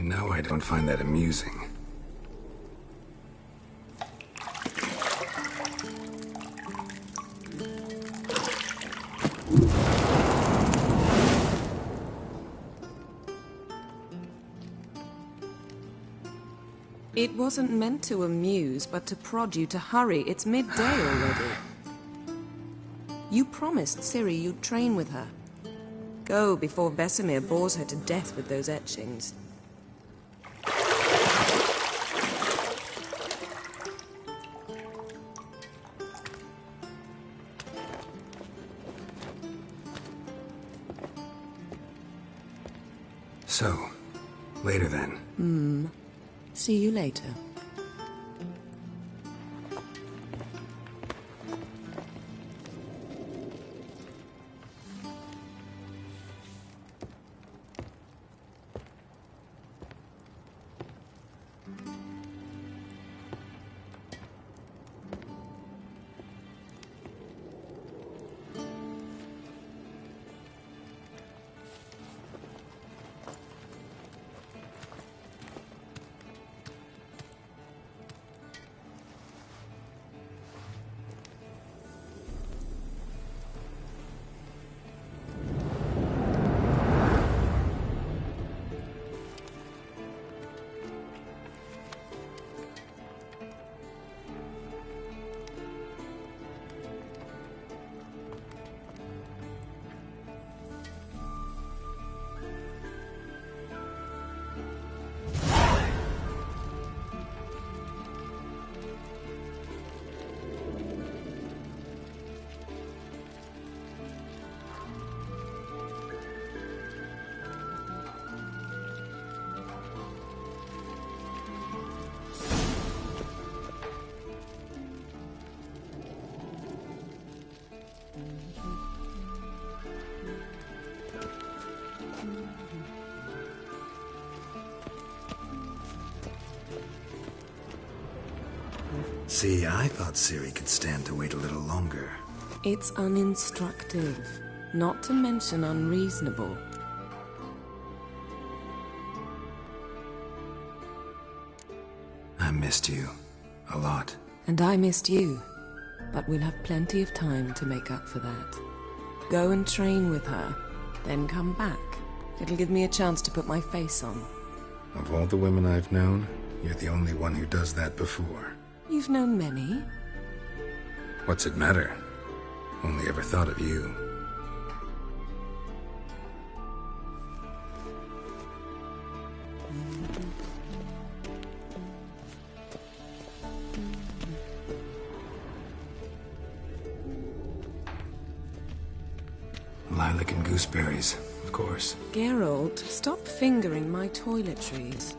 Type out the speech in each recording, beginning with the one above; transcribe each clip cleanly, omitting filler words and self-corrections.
No, I don't find that amusing. It wasn't meant to amuse, but to prod you to hurry. It's midday already. You promised Ciri you'd train with her. Go before Vesemir bores her to death with those etchings. So, later then. See you later. See, I thought Ciri could stand to wait a little longer. It's uninstructive, not to mention unreasonable. I missed you. A lot. And I missed you. But we'll have plenty of time to make up for that. Go and train with her, then come back. It'll give me a chance to put my face on. Of all the women I've known, you're the only one who does that before. You've known many. What's it matter? Only ever thought of you. Lilac and gooseberries, of course. Geralt, stop fingering my toiletries.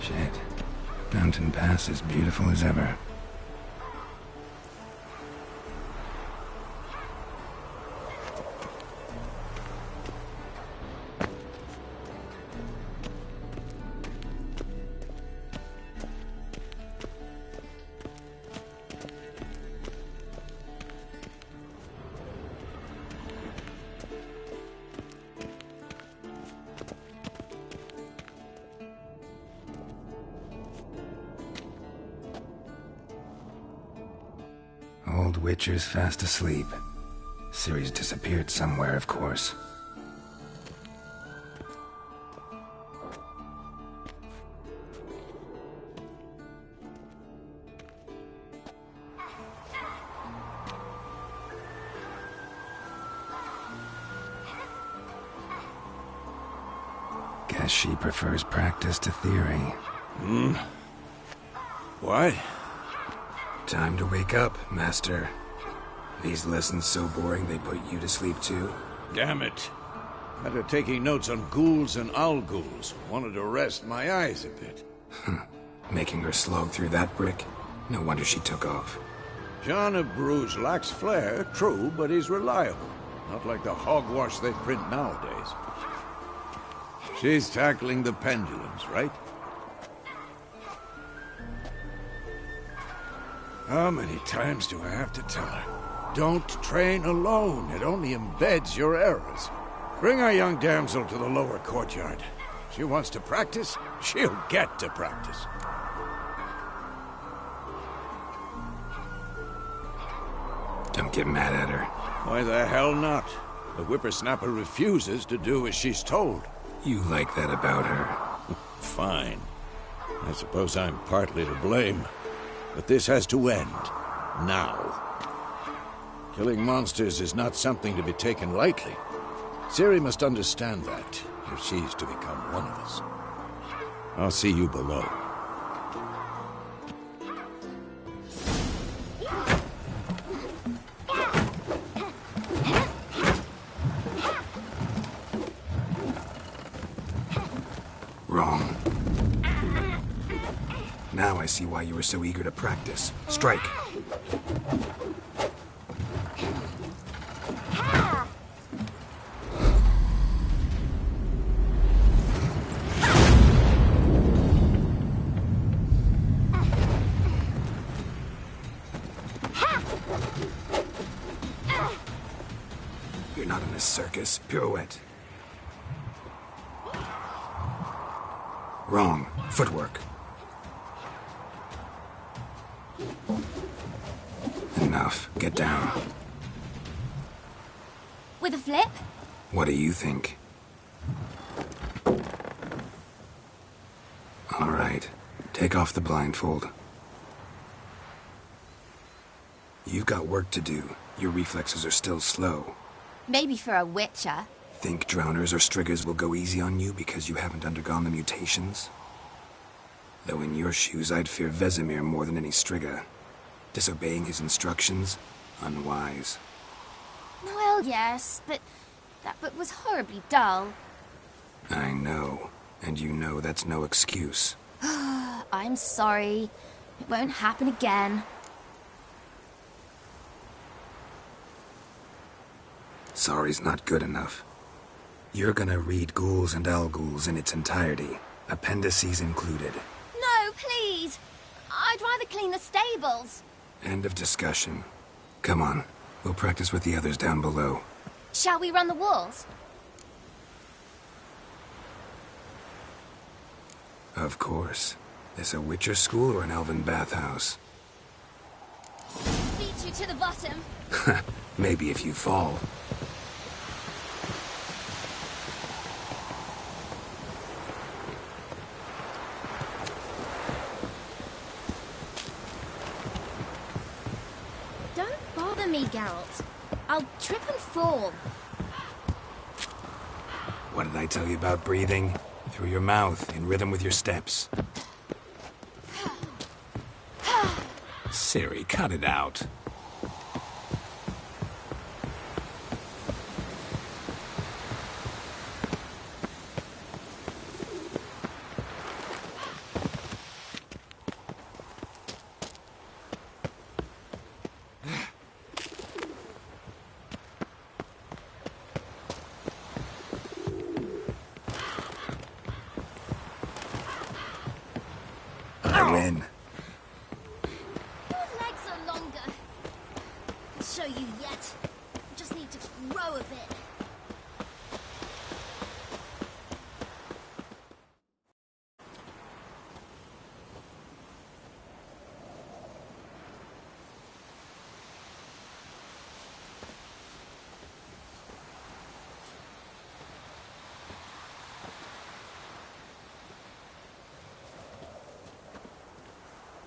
Shit. Mountain Pass is beautiful as ever. Old Witcher's fast asleep. Ciri's disappeared somewhere, of course. Guess she prefers practice to theory. What? Time to wake up, Master. These lessons so boring they put you to sleep too? Damn it. After taking notes on ghouls and owl ghouls, wanted to rest my eyes a bit. Making her slog through that brick? No wonder she took off. John of Bruges lacks flair, true, but he's reliable. Not like the hogwash they print nowadays. She's tackling the pendulums, right? How many times do I have to tell her? Don't train alone. It only embeds your errors. Bring our young damsel to the lower courtyard. She wants to practice, she'll get to practice. Don't get mad at her. Why the hell not? The whippersnapper refuses to do as she's told. You like that about her. Fine. I suppose I'm partly to blame. But this has to end. Now. Killing monsters is not something to be taken lightly. Ciri must understand that, if she's to become one of us. I'll see you below. Wrong. Now I see why you were so eager to practice. Strike. You're not in a circus. Pirouette. Wrong. Footwork. Enough. Get down. With a flip? What do you think? All right. Take off the blindfold. You've got work to do. Your reflexes are still slow. Maybe for a witcher. Think drowners or striggers will go easy on you because you haven't undergone the mutations? Though in your shoes, I'd fear Vesemir more than any strigger. Disobeying his instructions? Unwise. Well, yes, but that book was horribly dull. I know. And you know that's no excuse. I'm sorry. It won't happen again. Sorry's not good enough. You're gonna read Ghouls and Alghouls in its entirety, appendices included. No, please! I'd rather clean the stables. End of discussion. Come on, we'll practice with the others down below. Shall we run the walls? Of course. This a Witcher school or an elven bathhouse? Beat you to the bottom. Maybe if you fall. Don't bother me, Geralt. I'll trip and fall. What did I tell you about breathing? Through your mouth, in rhythm with your steps. Ciri, cut it out. I win. Your legs are longer. I'll show you yet. I just need to grow a bit.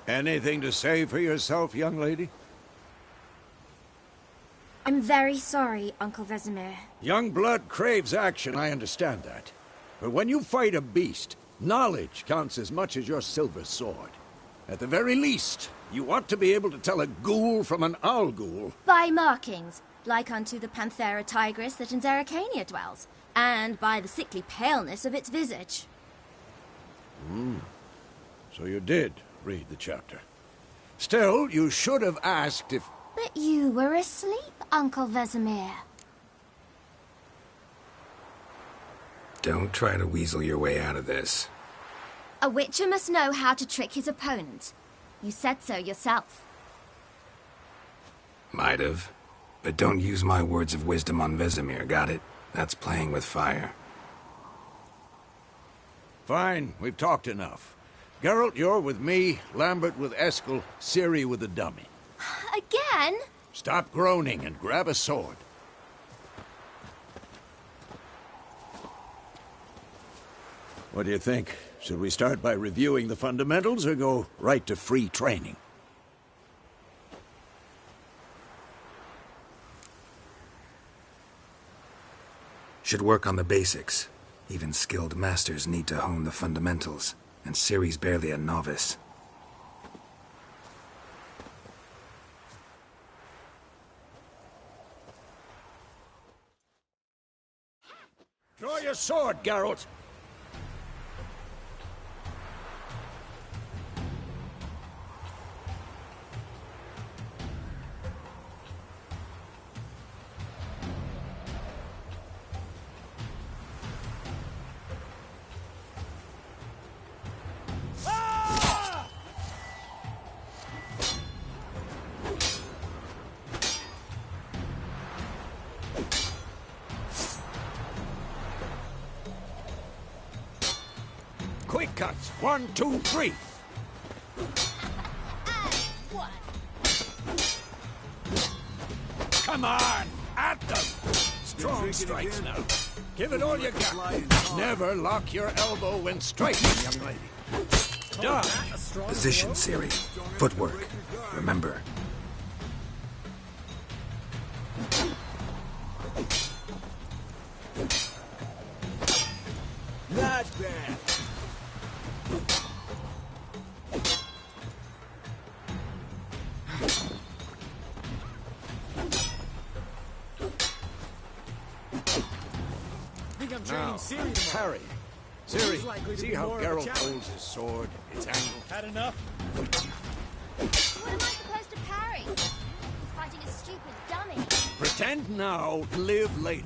Anything to say for yourself, young lady? I'm very sorry, Uncle Vesemir. Young blood craves action, I understand that. But when you fight a beast, knowledge counts as much as your silver sword. At the very least, you ought to be able to tell a ghoul from an owl ghoul. By markings, like unto the Panthera tigris that in Zerrikania dwells, and by the sickly paleness of its visage. So you did read the chapter. Still, you should have asked if... But you were asleep, Uncle Vesemir. Don't try to weasel your way out of this. A witcher must know how to trick his opponent. You said so yourself. Might have. But don't use my words of wisdom on Vesemir, got it? That's playing with fire. Fine, we've talked enough. Geralt, you're with me, Lambert with Eskel, Ciri with the dummy. Again? Stop groaning and grab a sword. What do you think? Should we start by reviewing the fundamentals or go right to free training? Should work on the basics. Even skilled masters need to hone the fundamentals, and Ciri's barely a novice. Draw your sword, Geralt! Quick cuts. 1, 2, 3. Come on! At them! Strong strikes now. Give it all you got. Never lock your elbow when striking, young lady. Done. Position, Ciri. Footwork. Remember. Not bad. Now, parry. Ciri, see how Geralt holds his sword, its angle? Had enough? What am I supposed to parry? He's fighting a stupid dummy. Pretend now, live later.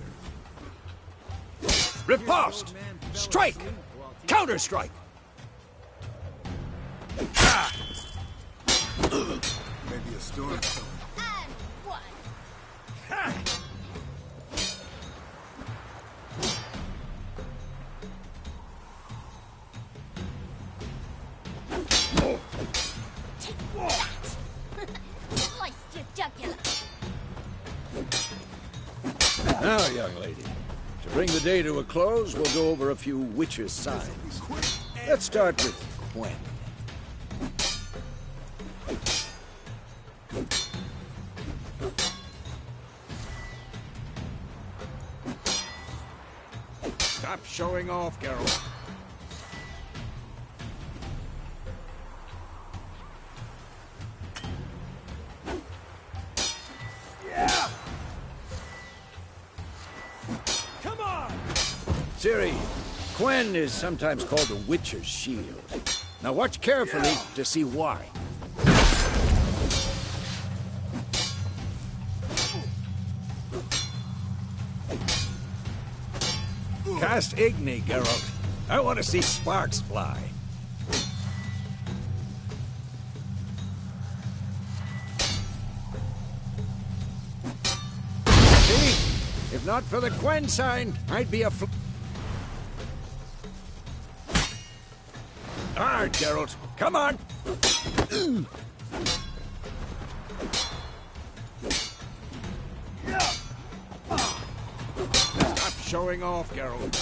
Riposte! Strike! Counter-strike! Ah! Maybe a storm coming. And one. Ah! Take that. Sliced your jugular. Now, young lady, to bring the day to a close, we'll go over a few witches' signs. Let's start with Gwen. Stop showing off, Geralt. Ciri, Gwen is sometimes called the Witcher's Shield. Now watch carefully to see why. Cast Igni, Geralt. I want to see sparks fly. See? If not for the Gwen sign, I'd be a Hard, Geralt. Come on. Stop showing off, Geralt.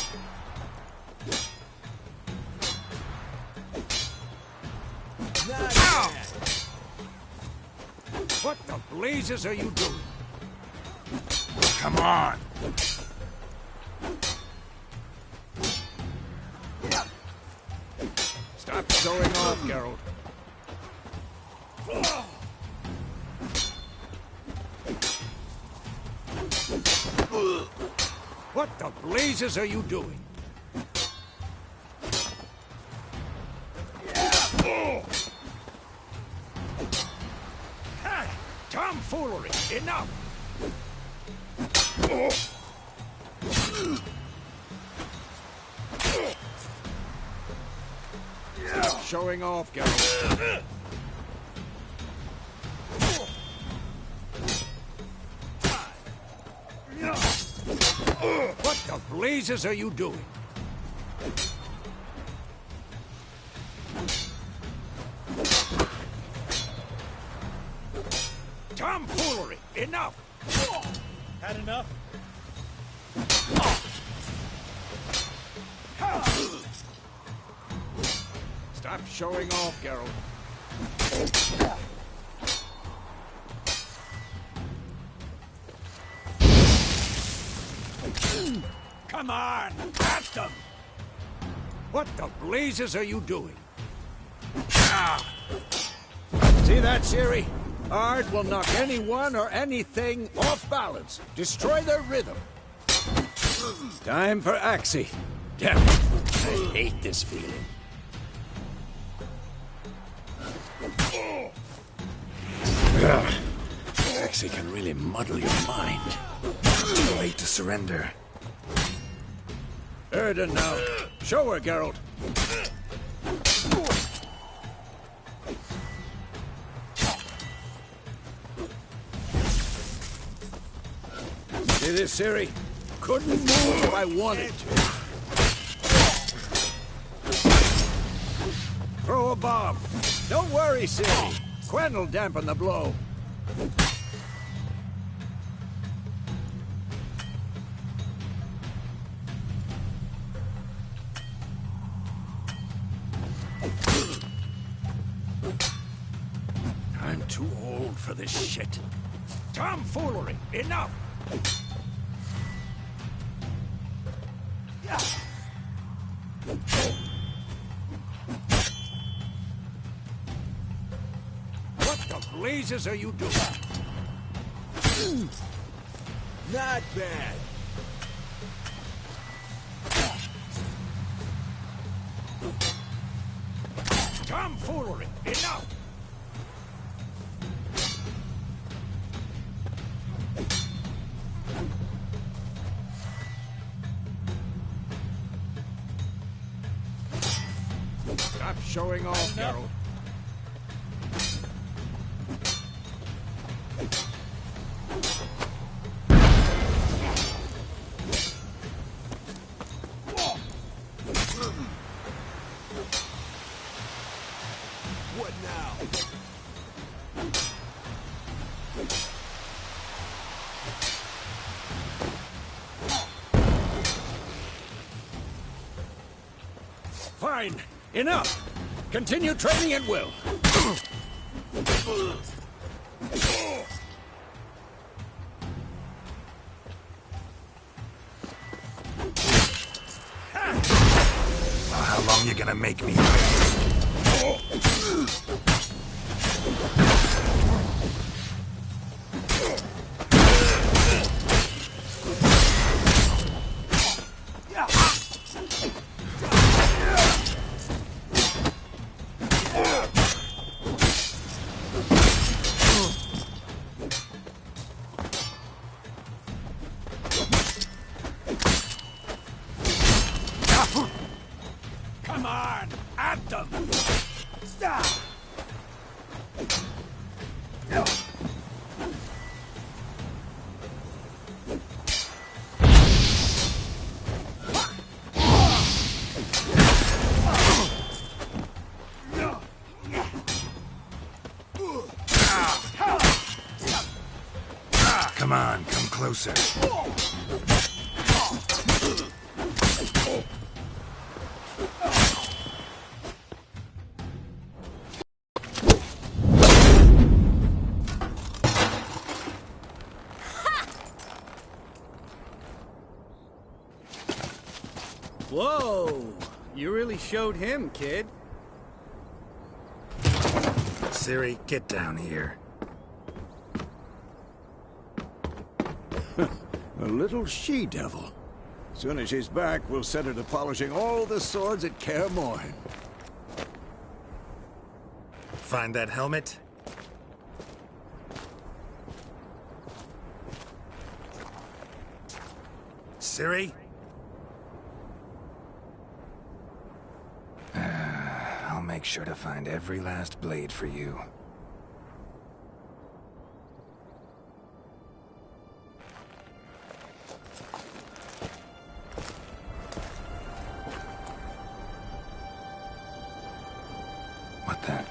Ow! What the blazes are you doing? Come on. Stop showing off, Geralt. What the blazes are you doing? Tomfoolery! Enough! showing off, Geralt. What the blazes are you doing? Tomfoolery! Enough! Had enough? Stop showing off, Geralt. Come on! At them! What the blazes are you doing? See that, Siri? Art will knock anyone or anything off balance. Destroy their rhythm. Time for Axie. Damn it. I hate this feeling. Axie can really muddle your mind. Too late to surrender. Erden now. Show her, Geralt. See this, Siri? Couldn't move if I wanted to. Throw a bomb. Don't worry, Siri. Quen will dampen the blow. I'm too old for this shit. Tomfoolery! Enough! What the blazes are you doing? Not bad. Tomfoolery! Enough! Stop showing off, Geralt. What now? Fine. Enough. Continue training at will. How long you gonna make me wait? Come on, at them! Stop! Come on, come closer. Whoa! You really showed him, kid. Siri, get down here. A little she-devil. Soon as she's back, we'll set her to polishing all the swords at Kaer Morhen. Find that helmet? Siri? I'll make make sure to find every last blade for you. What the?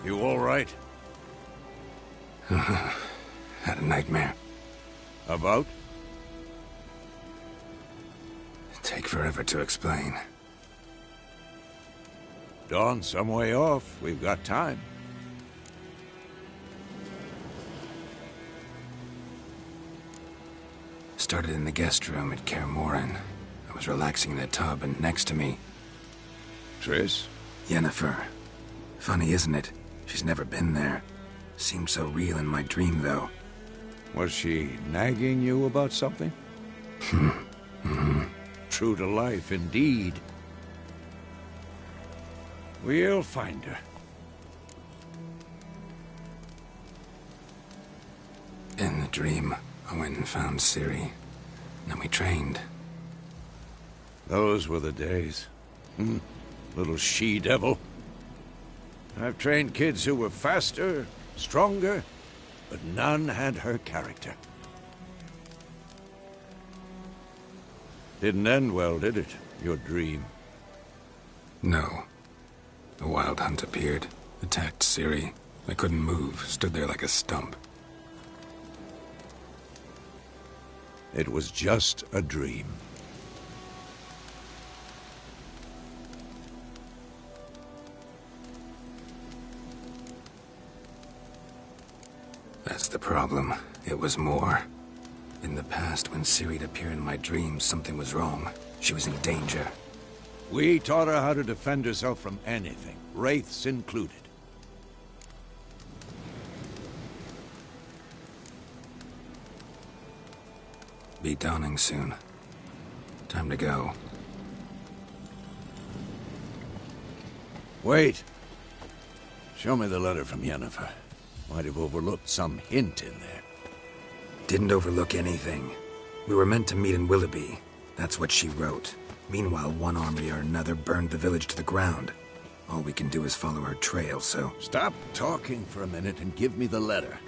You all right? Had a nightmare. About? Take forever to explain. Dawn's some way off. We've got time. Started in the guest room at Kaer Morhen. I was relaxing in a tub, and next to me... Triss? Yennefer. Funny, isn't it? She's never been there. Seemed so real in my dream, though. Was she nagging you about something? True to life, indeed. We'll find her. In the dream, I went and found Ciri. Then we trained. Those were the days. Little she-devil. I've trained kids who were faster, stronger, but none had her character. Didn't end well, did it? Your dream? No. A wild hunt appeared, attacked Ciri. I couldn't move, stood there like a stump. It was just a dream. That's the problem. It was more. In the past, when Ciri'd appear in my dreams, something was wrong. She was in danger. We taught her how to defend herself from anything, wraiths included. Be dawning soon. Time to go. Wait. Show me the letter from Yennefer. Might have overlooked some hint in there. Didn't overlook anything. We were meant to meet in Willoughby. That's what she wrote. Meanwhile, one army or another burned the village to the ground. All we can do is follow her trail, so... Stop talking for a minute and give me the letter.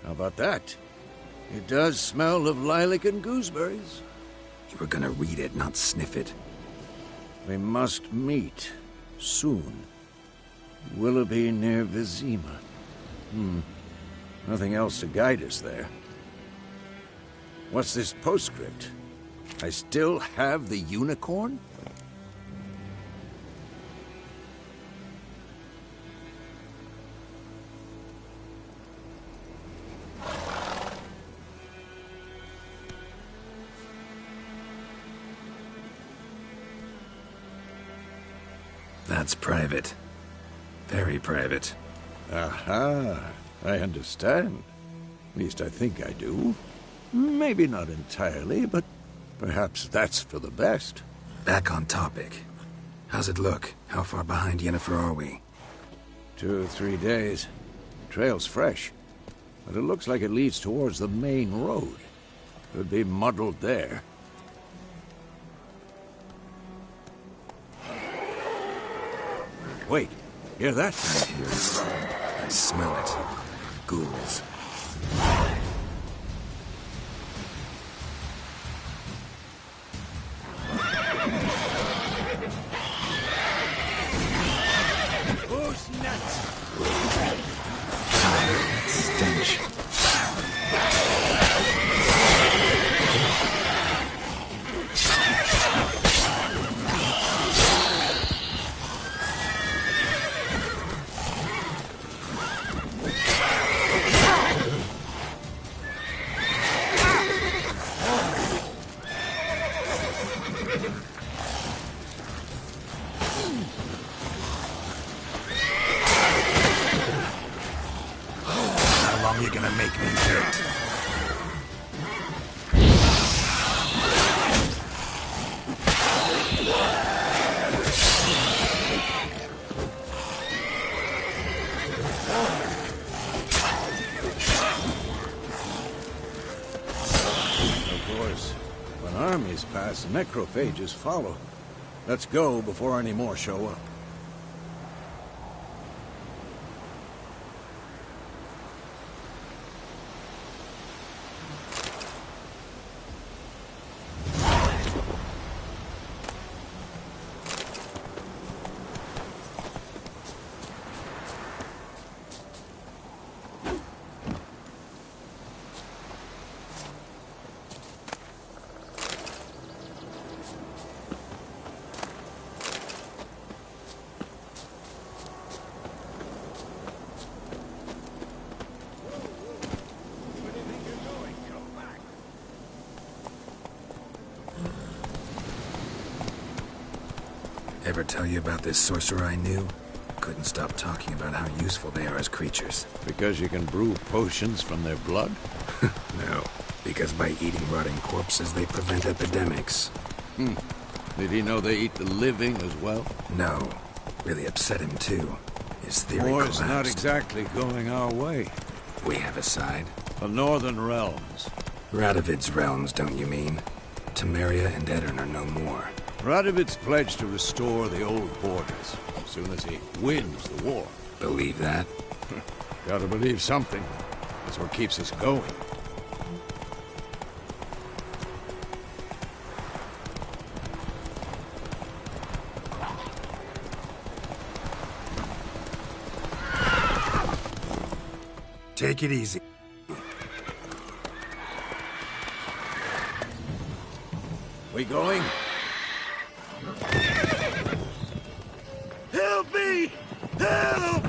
How about that? It does smell of lilac and gooseberries. You were gonna read it, not sniff it. We must meet. Soon. Willoughby near Vizima. Nothing else to guide us there. What's this postscript? I still have the unicorn? That's private. Very private. Aha, I understand. At least I think I do. Maybe not entirely, but perhaps that's for the best. Back on topic. How's it look? How far behind Yennefer are we? 2 or 3 days. Trail's fresh, but it looks like it leads towards the main road. Could be muddled there. Wait, hear that? I hear it. I smell it. Ghouls. long you gonna make me wait? Of course, when armies pass, necrophages follow. Let's go before any more show up. Ever tell you about this sorcerer I knew? Couldn't stop talking about how useful they are as creatures. Because you can brew potions from their blood? No, because by eating rotting corpses, they prevent epidemics. Did he know they eat the living as well? No. Really upset him, too. His theory War's collapsed. not exactly going our way. We have a side. The Northern Realms. Radovid's realms, don't you mean? Temeria and Edirn are no more. Radovid's pledged to restore the old borders as soon as he wins the war. Believe that? Gotta believe something. That's what keeps us going. Take it easy. We going? Help me! Help!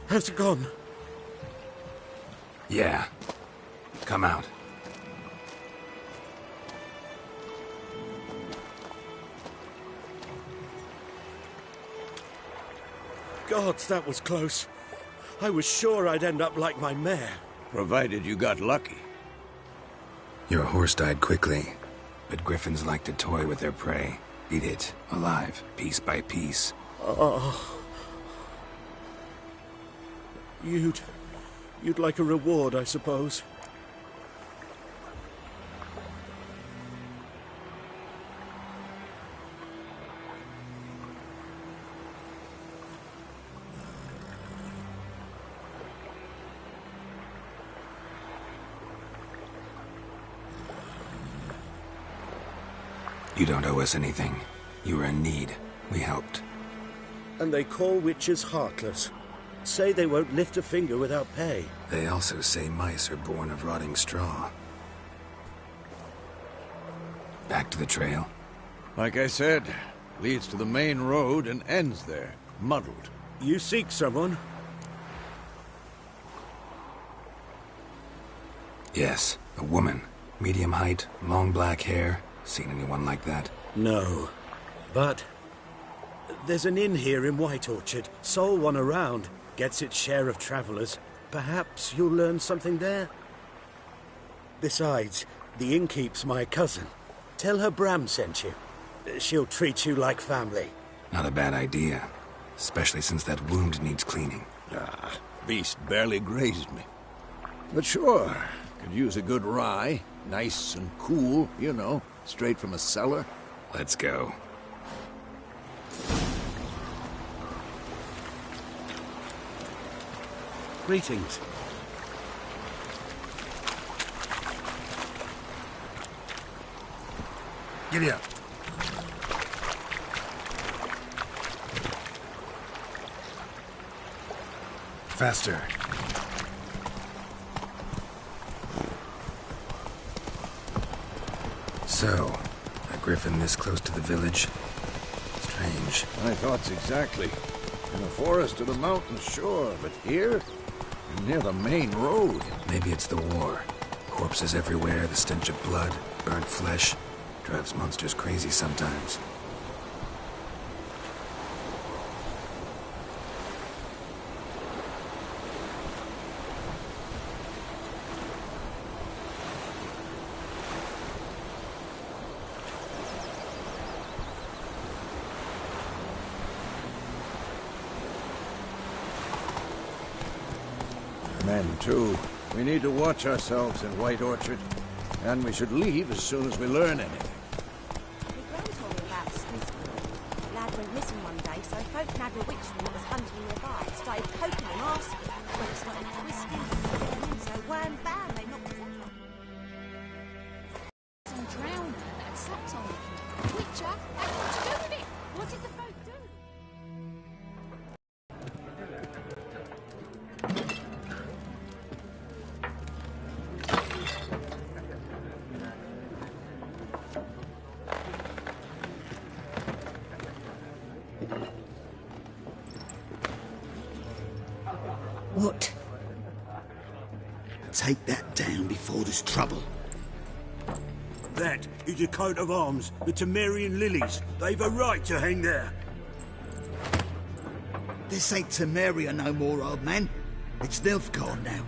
Has it gone? Yeah. Come out. Gods, that was close. I was sure I'd end up like my mare. Provided you got lucky. Your horse died quickly, but griffins like to toy with their prey. Eat it, alive, piece by piece. Oh. You'd like a reward, I suppose. You don't owe us anything. You were in need. We helped. And they call witches heartless. Say they won't lift a finger without pay. They also say mice are born of rotting straw. Back to the trail? Like I said, leads to the main road and ends there, muddled. You seek someone? Yes, a woman. Medium height, long black hair. Seen anyone like that? No. But there's an inn here in White Orchard. Sole one around. Gets its share of travelers. Perhaps you'll learn something there? Besides, the innkeep's my cousin. Tell her Bram sent you. She'll treat you like family. Not a bad idea. Especially since that wound needs cleaning. Ah, beast barely grazed me. But sure, could use a good rye. Nice and cool, you know, straight from a cellar. Let's go. Greetings. Giddy up. Faster. So, a griffin this close to the village? Strange. My thoughts exactly. In the forest or the mountain, sure, but here? Near the main road. Maybe it's the war. Corpses everywhere, the stench of blood, burnt flesh. Drives monsters crazy sometimes. Men, too. We need to watch ourselves in White Orchard. And we should leave as soon as we learn anything. The grand told me about Smithfield. Lad went missing one day, so folk nabbed a witch that was hunting nearby. Started poking him, asking. Well, it started twisting, so wham bam, they knocked his head off. Some drowner that had sucked on it. Witcher had what to do with it? What did the folk do? What? Take that down before there's trouble. That is a coat of arms, the Temerian lilies. They've a right to hang there. This ain't Temeria no more, old man. It's Nilfgaard now.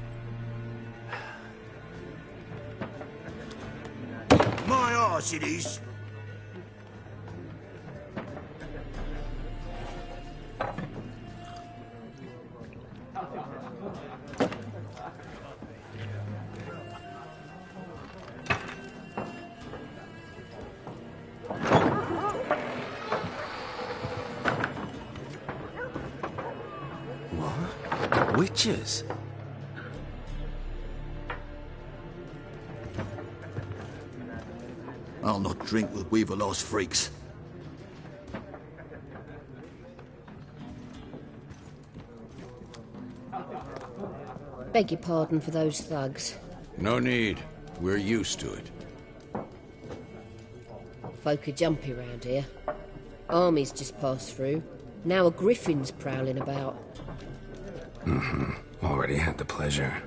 My arse it is. Witches? I'll not drink with Weaverloss freaks. Beg your pardon for those thugs. No need. We're used to it. Folk are jumpy round here. Armies just passed through. Now a griffin's prowling about. Already had the pleasure.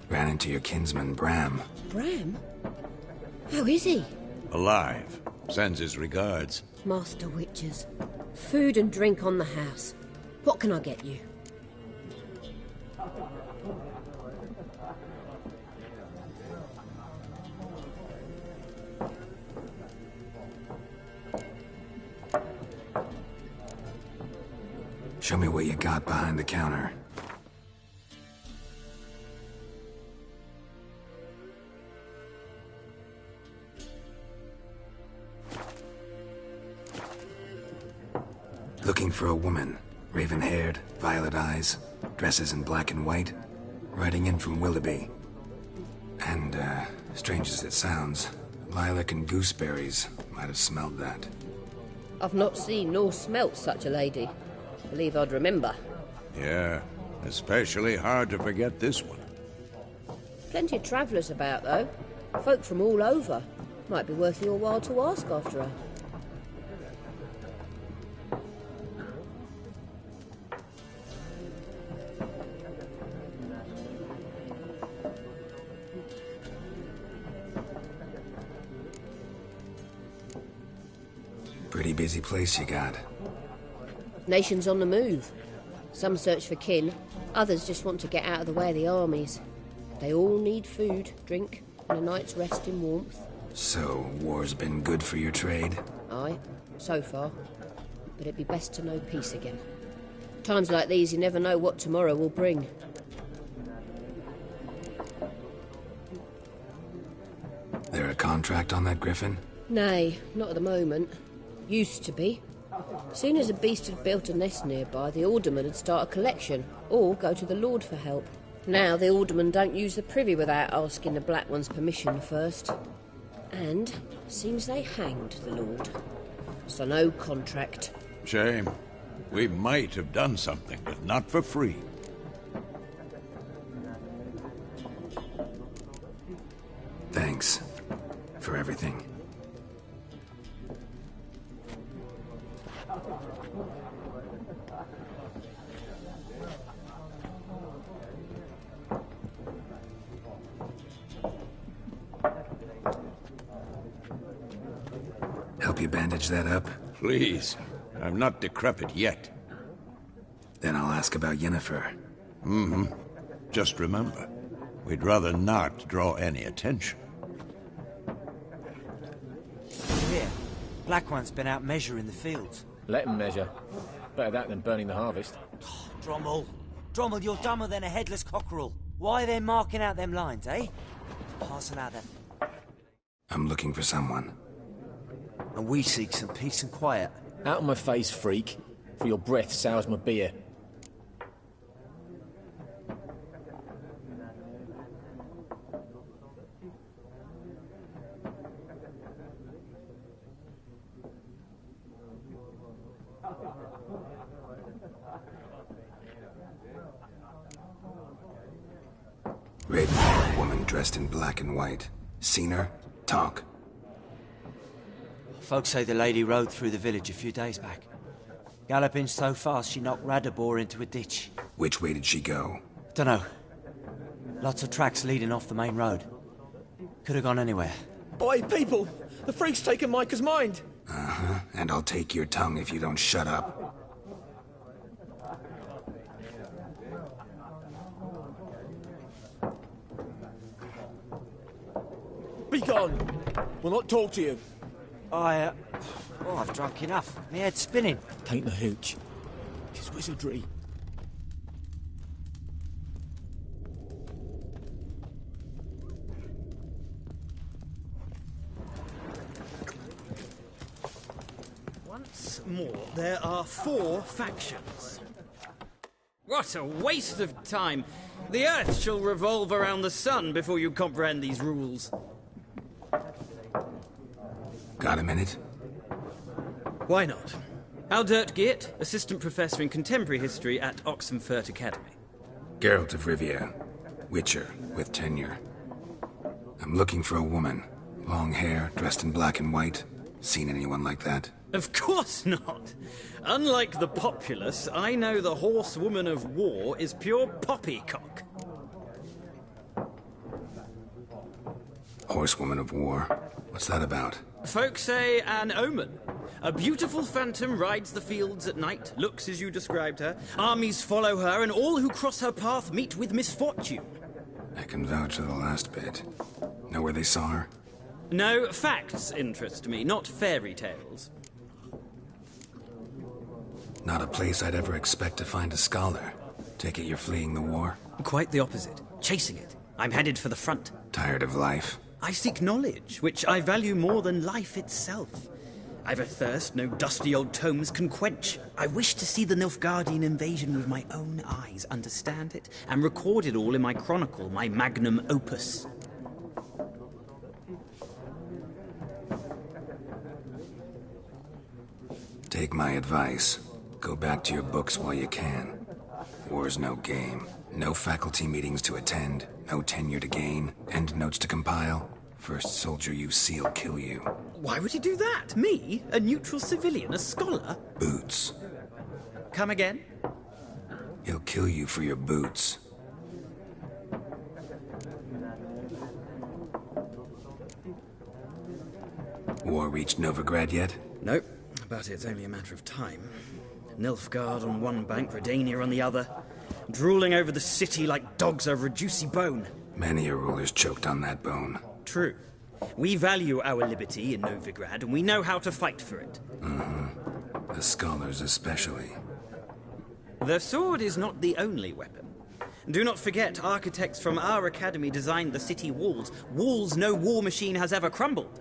Ran into your kinsman, Bram. Bram? How is he? Alive. Sends his regards. Master Witches. Food and drink on the house. What can I get you? Show me what you got behind the counter. Looking for a woman. Raven-haired, violet eyes, dresses in black and white. Riding in from Willoughby. And, strange as it sounds, lilac and gooseberries might have smelled that. I've not seen nor smelt such a lady. Believe I'd remember. Yeah, especially hard to forget this one. Plenty of travellers about, though. Folk from all over. Might be worth your while to ask after her. Pretty busy place you got. Nations on the move. Some search for kin, others just want to get out of the way of the armies. They all need food, drink, and a night's rest in warmth. So, war's been good for your trade? Aye, so far. But it'd be best to know peace again. Times like these, you never know what tomorrow will bring. There a contract on that griffin? Nay, not at the moment. Used to be. Soon as a beast had built a nest nearby, the alderman would start a collection, or go to the Lord for help. Now the aldermen don't use the privy without asking the black one's permission first. And seems they hanged the lord. So no contract. Shame. We might have done something, but not for free. Thanks for everything. Help you bandage that up? Please. I'm not decrepit yet. Then I'll ask about Yennefer. Mm-hmm. Just remember, we'd rather not draw any attention. Here, Black One's been out measuring the fields. Let him measure. Better that than burning the harvest. Oh, Drommel. Drommel, you're dumber than a headless cockerel. Why are they marking out them lines, eh? Parcel out them. I'm looking for someone. And we seek some peace and quiet. Out of my face, freak. For your breath sours my beer. Raven-haired woman dressed in black and white. Seen her? Talk. Folks say the lady rode through the village a few days back. Galloping so fast she knocked Radabor into a ditch. Which way did she go? Dunno. Lots of tracks leading off the main road. Could have gone anywhere. Oi, people! The freak's taken Micah's mind! Uh-huh. And I'll take your tongue if you don't shut up. Be gone! We'll not talk to you. I've drunk enough. My head's spinning. Tain't the hooch. It's wizardry. Once more, there are 4 factions. What a waste of time! The Earth shall revolve around the sun before you comprehend these rules. Got a minute? Why not? Aldert Geert, Assistant Professor in Contemporary History at Oxenfurt Academy. Geralt of Rivia. Witcher, with tenure. I'm looking for a woman. Long hair, dressed in black and white. Seen anyone like that? Of course not! Unlike the populace, I know the horsewoman of war is pure poppycock. Horsewoman of war? What's that about? Folk say an omen. A beautiful phantom rides the fields at night, looks as you described her. Armies follow her, and all who cross her path meet with misfortune. I can vouch for the last bit. Know where they saw her? No, facts interest me, not fairy tales. Not a place I'd ever expect to find a scholar. Take it you're fleeing the war? Quite the opposite. Chasing it. I'm headed for the front. Tired of life? I seek knowledge, which I value more than life itself. I've a thirst no dusty old tomes can quench. I wish to see the Nilfgaardian invasion with my own eyes, understand it, and record it all in my chronicle, my magnum opus. Take my advice. Go back to your books while you can. War's no game. No faculty meetings to attend. No tenure to gain. End notes to compile. First soldier you see will kill you. Why would he do that? Me? A neutral civilian? A scholar? Boots. Come again? He'll kill you for your boots. War reached Novigrad yet? Nope, but it's only a matter of time. Nilfgaard on one bank, Redania on the other. Drooling over the city like dogs over a juicy bone. Many a ruler's choked on that bone. True. We value our liberty in Novigrad, and we know how to fight for it. The scholars especially. The sword is not the only weapon. Do not forget, architects from our academy designed the city walls. Walls no war machine has ever crumbled.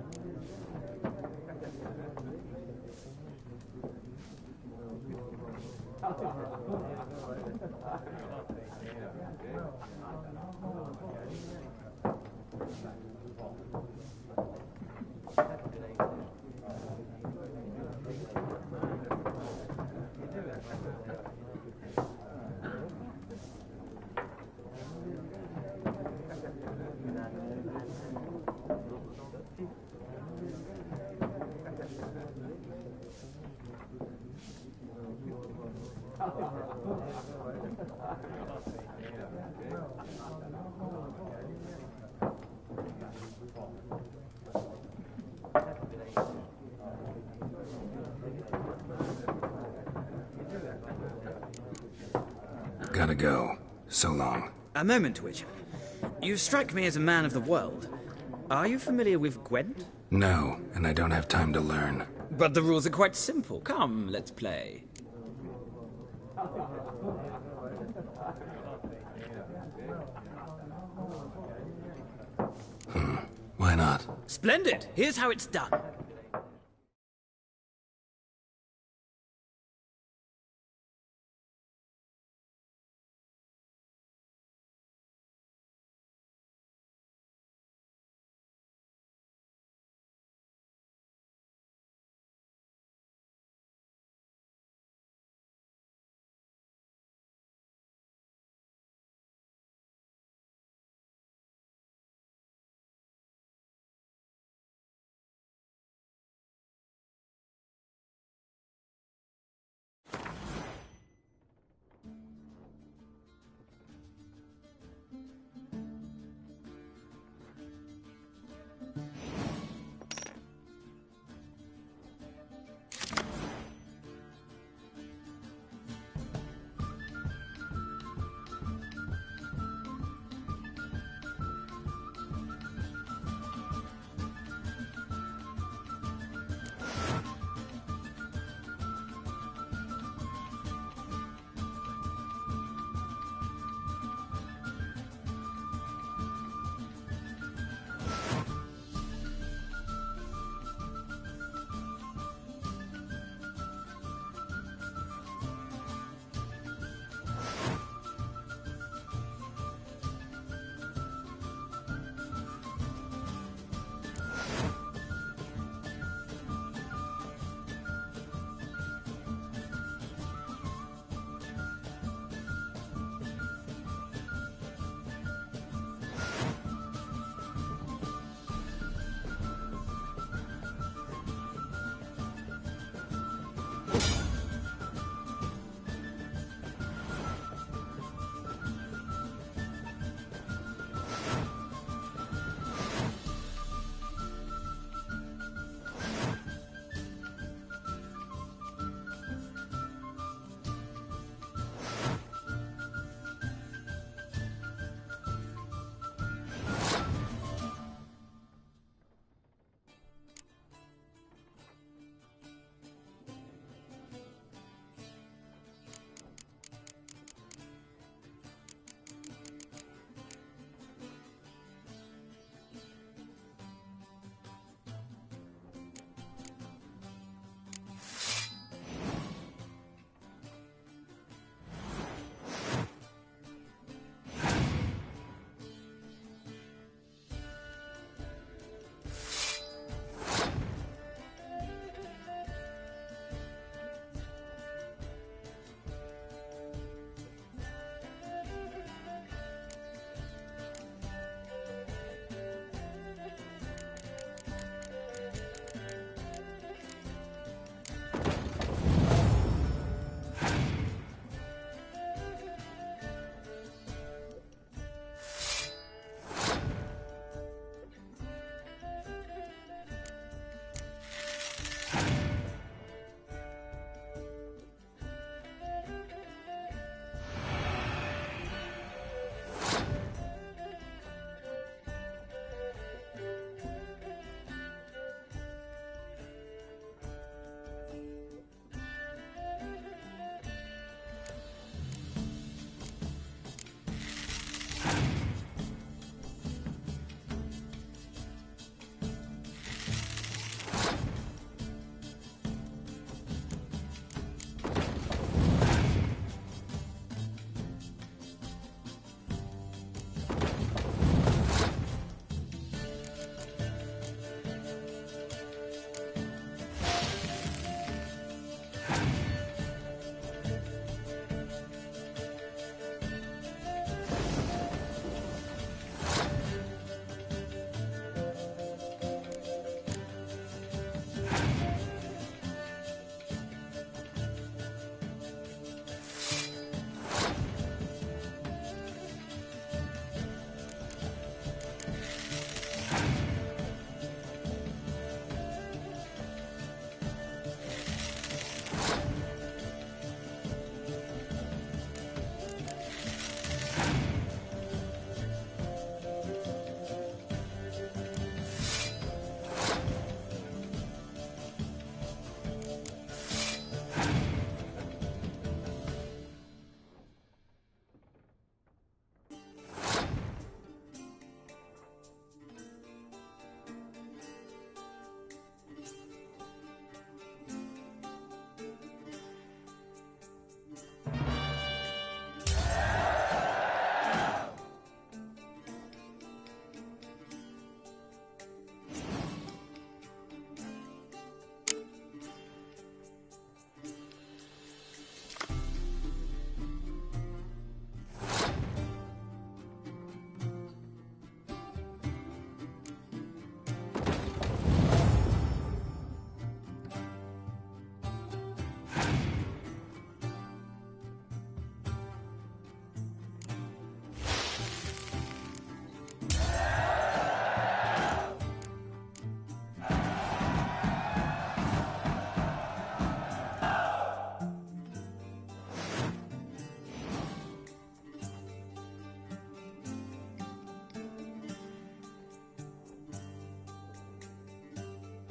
Gotta go. So long. A moment, Witcher. You strike me as a man of the world. Are you familiar with Gwent? No, and I don't have time to learn. But the rules are quite simple. Come, let's play. Why not? Splendid! Here's how it's done.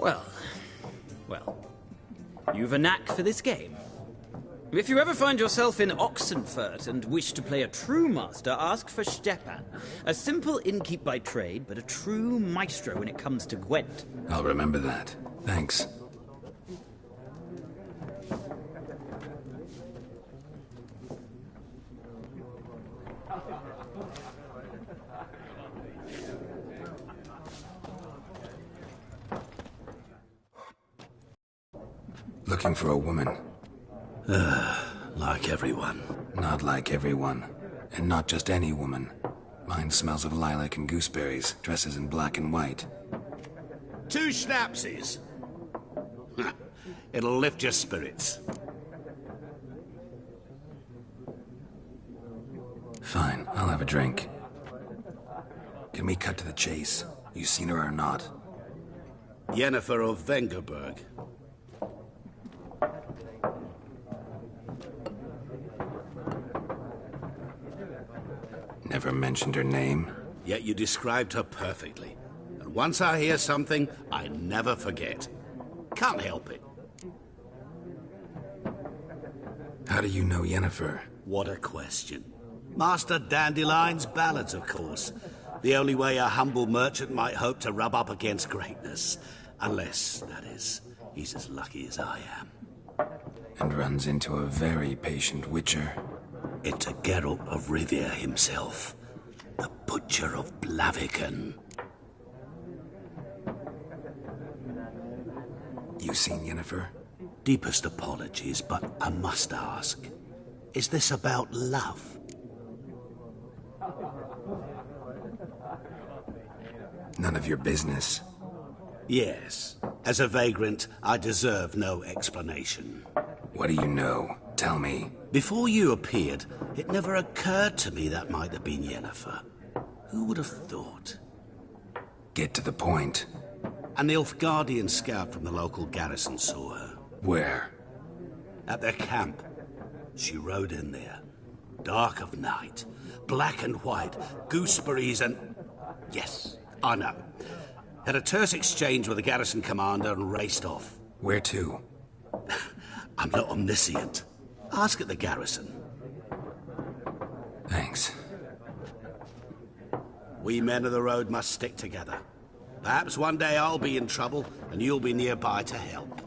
Well, you've a knack for this game. If you ever find yourself in Oxenfurt and wish to play a true master, ask for Stepan. A simple innkeep by trade, but a true maestro when it comes to Gwent. I'll remember that. Thanks. Looking for a woman. Like everyone. Not like everyone. And not just any woman. Mine smells of lilac and gooseberries, dresses in black and white. 2 schnapsies. It'll lift your spirits. Fine, I'll have a drink. Can we cut to the chase? You seen her or not? Yennefer of Vengerberg. Never mentioned her name. Yet you described her perfectly. And once I hear something, I never forget. Can't help it. How do you know Yennefer? What a question. Master Dandelion's ballads, of course. The only way a humble merchant might hope to rub up against greatness. Unless, that is, he's as lucky as I am. And runs into a very patient witcher. Into Geralt of Rivia himself. The Butcher of Blaviken. You seen Yennefer? Deepest apologies, but I must ask. Is this about love? None of your business. Yes. As a vagrant, I deserve no explanation. What do you know? Tell me. Before you appeared, it never occurred to me that might have been Yennefer. Who would have thought? Get to the point. An Nilfgaardian scout from the local garrison saw her. Where? At their camp. She rode in there. Dark of night. Black and white. Gooseberries and... Yes, I know. Had a terse exchange with the garrison commander and raced off. Where to? I'm not omniscient. Ask at the garrison. Thanks. We men of the road must stick together. Perhaps one day I'll be in trouble and you'll be nearby to help.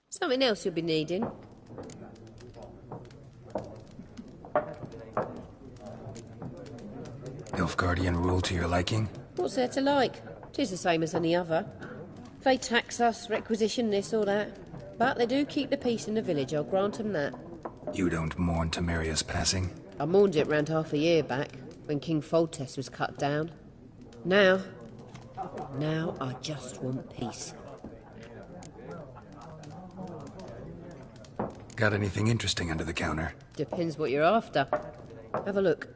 Something else you'll be needing. Nilfgaardian rule to your liking? What's there to like? 'Tis the same as any other. They tax us, requisition this or that. But they do keep the peace in the village, I'll grant 'em that. You don't mourn Temeria's passing? I mourned it round half a year back, when King Phanteks was cut down. Now I just want peace. Got anything interesting under the counter? Depends what you're after. Have a look.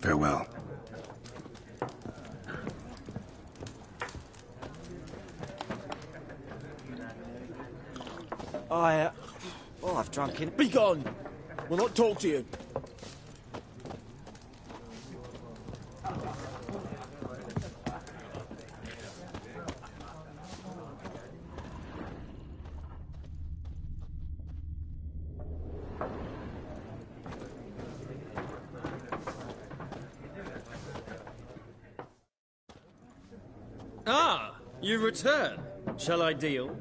Farewell. Well, I've drunk in... Be gone! We'll not talk to you. Ah, you return. Shall I deal?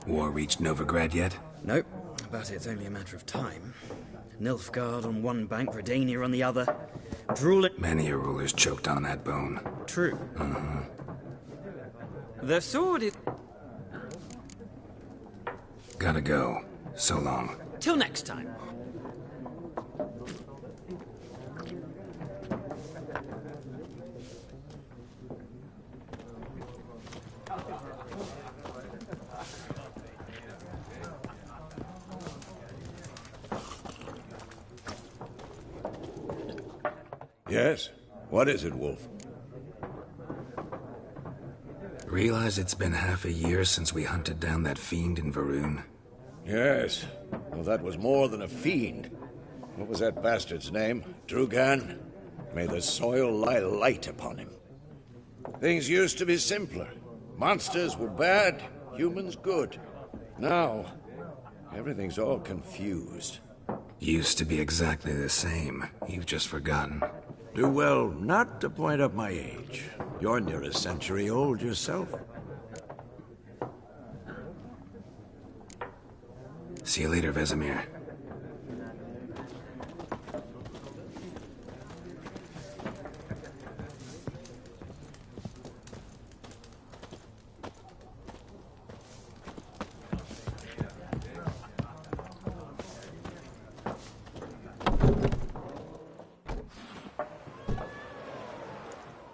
War reached Novigrad yet? Nope, but it's only a matter of time. Nilfgaard on one bank, Redania on the other. Drooling... Many a ruler's choked on that bone. True. The sword is... Gotta go. So long. Till next time. Yes? What is it, Wolf? Realize it's been half a year since we hunted down that fiend in Varun? Yes. Well, that was more than a fiend. What was that bastard's name? Drugan? May the soil lie light upon him. Things used to be simpler. Monsters were bad, humans good. Now, everything's all confused. Used to be exactly the same. You've just forgotten. Do well not to point up my age. You're near a century old yourself. See you later, Vesemir.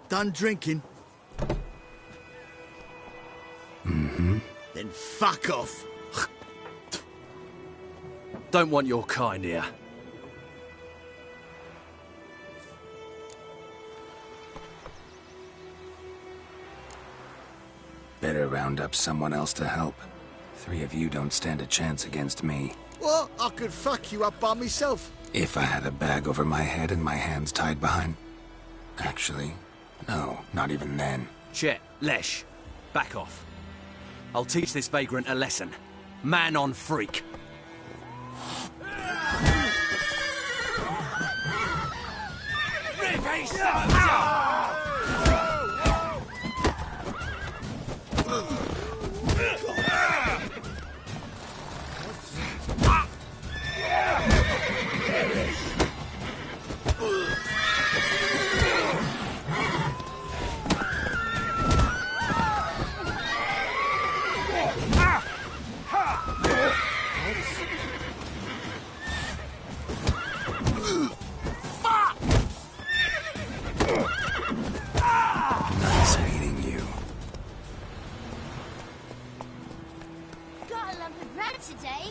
Done drinking? Mm-hmm. Then fuck off. Don't want your kind here. Better round up someone else to help. 3 of you don't stand a chance against me. What? I could fuck you up by myself. If I had a bag over my head and my hands tied behind... Actually, no, not even then. Chet, Lesh, back off. I'll teach this vagrant a lesson. Man on freak. Nice meeting you. Got a lump of rat today.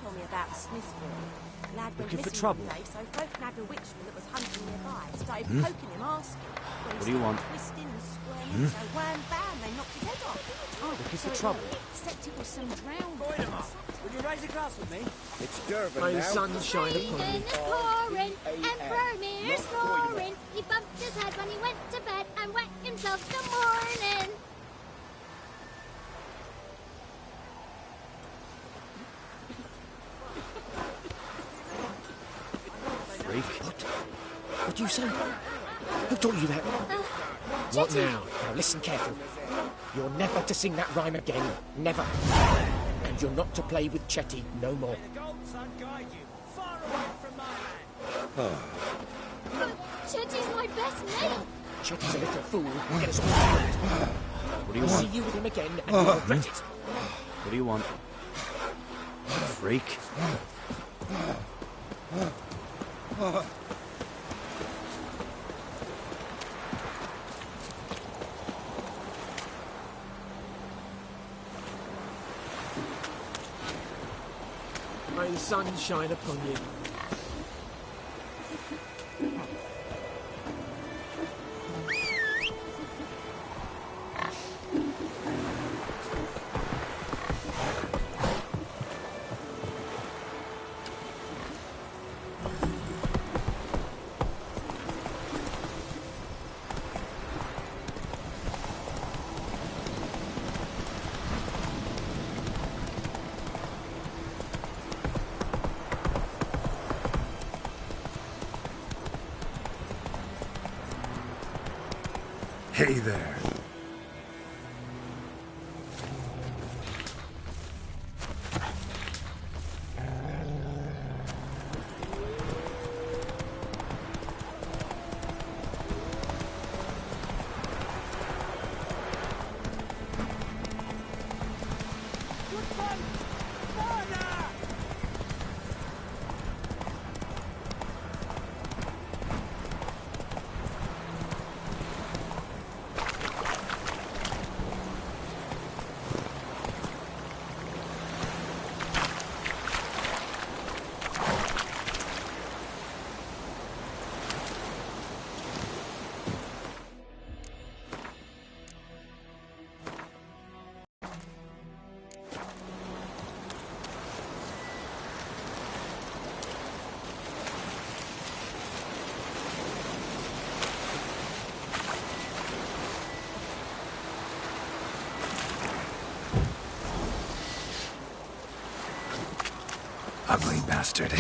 Told me about a Smith boy. Lad went Looking for missing trouble? one day, so folk nabbed a witchman that was hunting nearby. Started poking him, asking. What do you want? Twisting and squirming, so wham bam, they knocked his head off. Looking for trouble? Except it was some drowned. Would you raise a glass with me? It's Durban May the now. sun shine upon Rain you. is pouring and Vermeer's snoring. He bumped his head when he went to bed and wet himself some morning. What do you say? Who taught you that? What now? Now listen carefully. You're never to sing that rhyme again. Never. And you're not to play with Chetty no more. The gold sun guide you far away from my hand. But Chetty's my best mate. Chetty's a little fool. Get us all killed. What do you I'll want? see you with him again, and you'll regret it. What do you want? Freak. May the sun shine upon you. Hey there. Ugly bastard.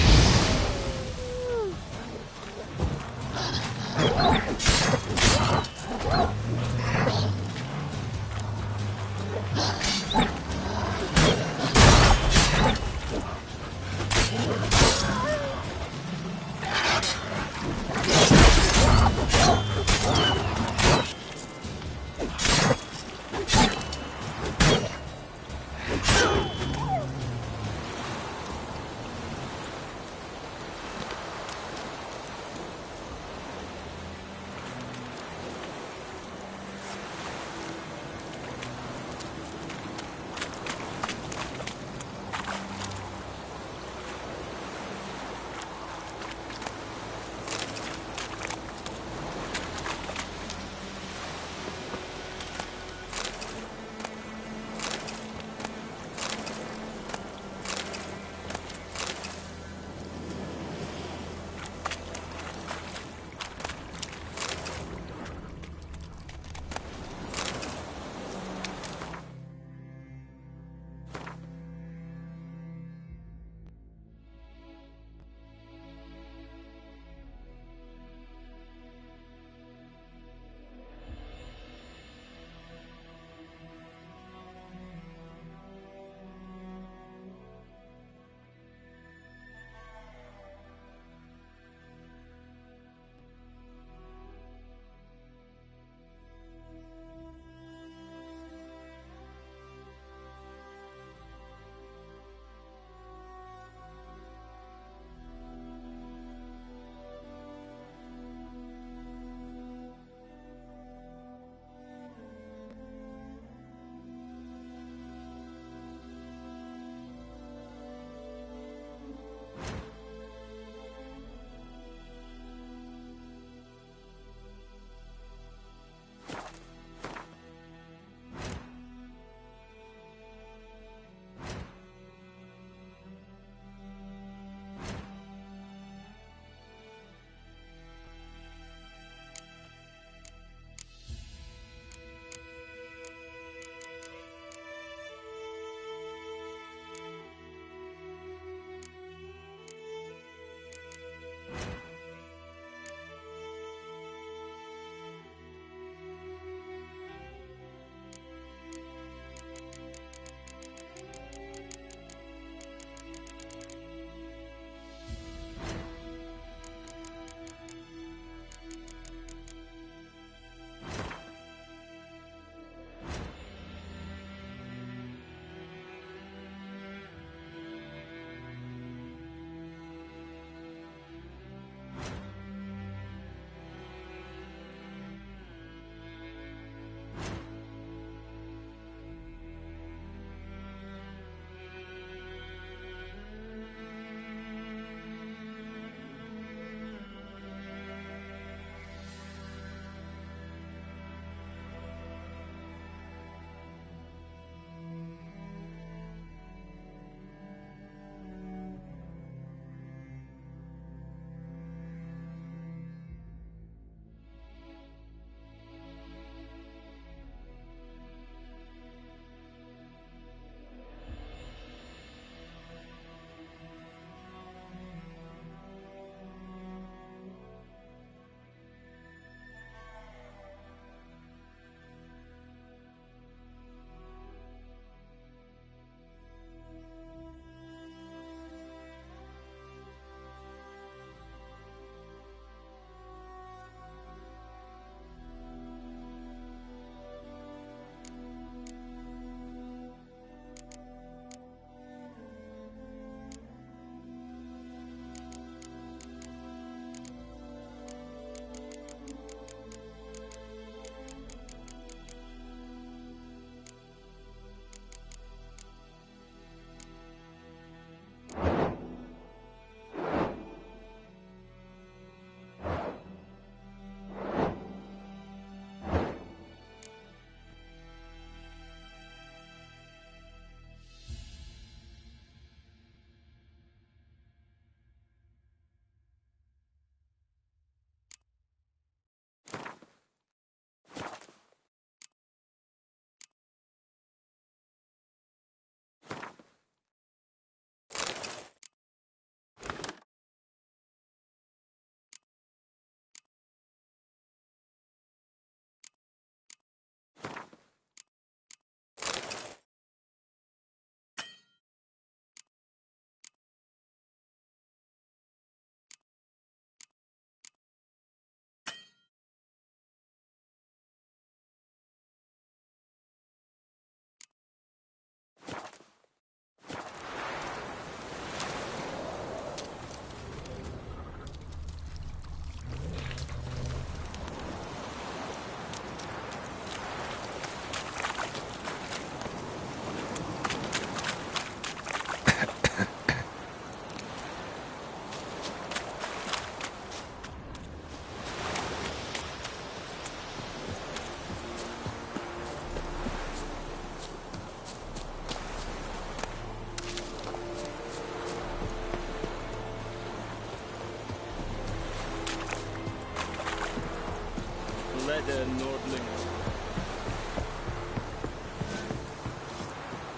there, Nordling.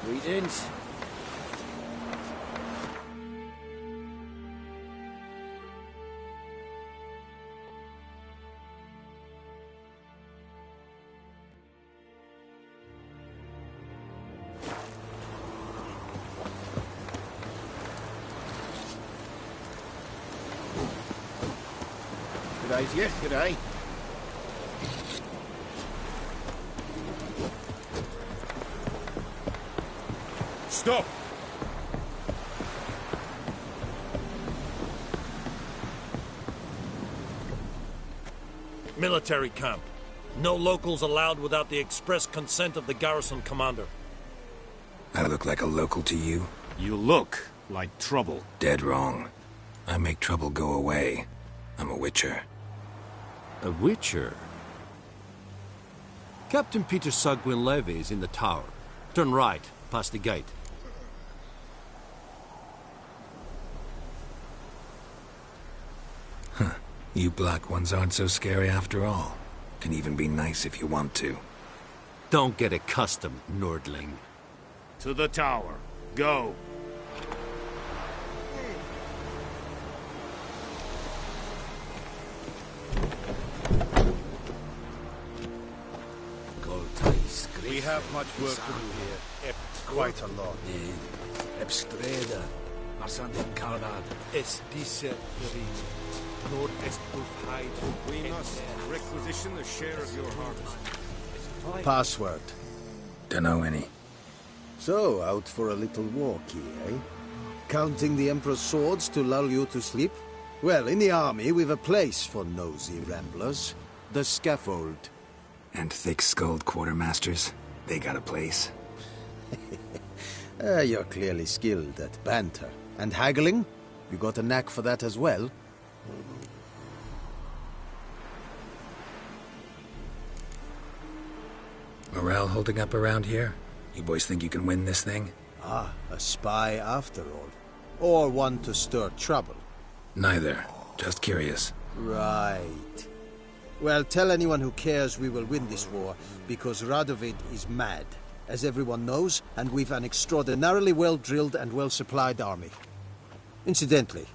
Greetings. G'day, yeah, g'day. Stop! Military camp. No locals allowed without the express consent of the garrison commander. I look like a local to you? You look like trouble. Dead wrong. I make trouble go away. I'm a witcher. A witcher? Captain Peter Kovalevy is in the tower. Turn right, past the gate. Huh. You black ones aren't so scary after all. Can even be nice if you want to. Don't get accustomed, Nordling. To the tower. Go. We have much work to do here. Quite a lot. Ebstreda, Marsandin Karnad. Estise Nord-Est Ulfheid. We must requisition the share of your harvest. Password. Dunno any. So, out for a little walkie, eh? Counting the Emperor's swords to lull you to sleep? Well, in the army, we've a place for nosy ramblers. The scaffold. And thick-skulled quartermasters. They got a place. You're clearly skilled at banter. And haggling? You got a knack for that as well? Morale holding up around here? You boys think you can win this thing? Ah, a spy after all. Or one to stir trouble. Neither. Just curious. Right. Well, tell anyone who cares we will win this war, because Radovid is mad, as everyone knows, and we've an extraordinarily well-drilled and well-supplied army. Incidentally,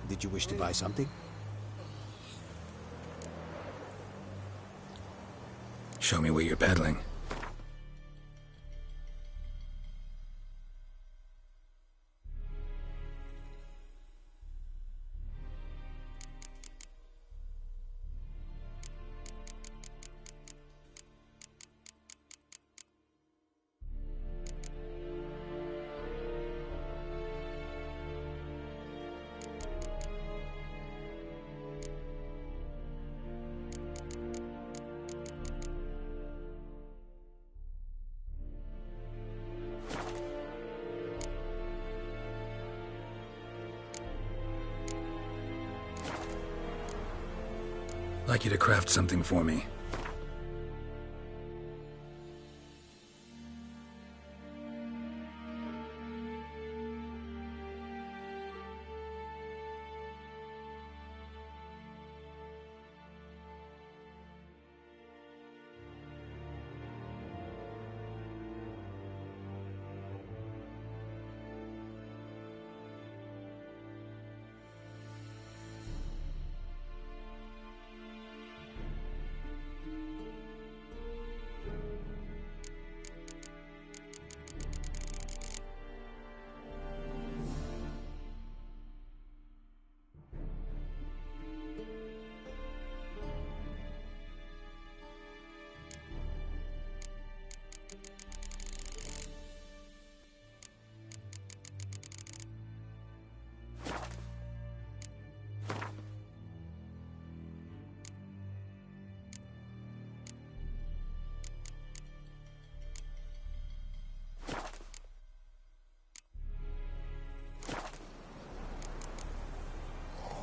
did you wish to buy something? Show me what you're peddling. I'd like you to craft something for me.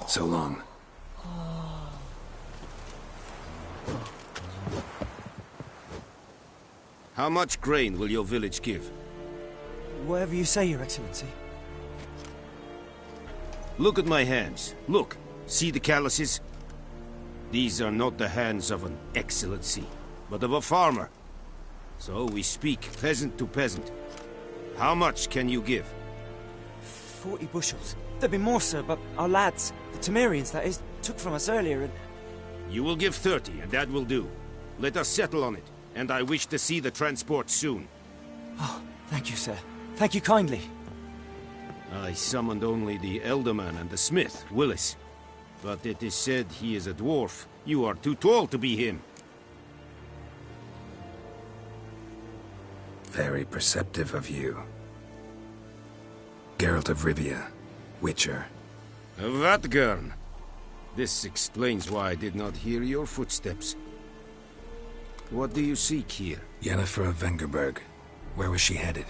So long. How much grain will your village give? Whatever you say, Your Excellency. Look at my hands. Look. See the calluses? These are not the hands of an excellency, but of a farmer. So we speak peasant to peasant. How much can you give? 40 bushels. There'd be more, sir, but our lads, the Temerians that is, took from us earlier and... You will give 30, and that will do. Let us settle on it, and I wish to see the transport soon. Oh, thank you, sir. Thank you kindly. I summoned only the Elderman and the smith, Willis. But it is said he is a dwarf. You are too tall to be him. Very perceptive of you. Geralt of Rivia, Witcher. Vatgern. This explains why I did not hear your footsteps. What do you seek here? Yennefer of Vengerberg. Where was she headed?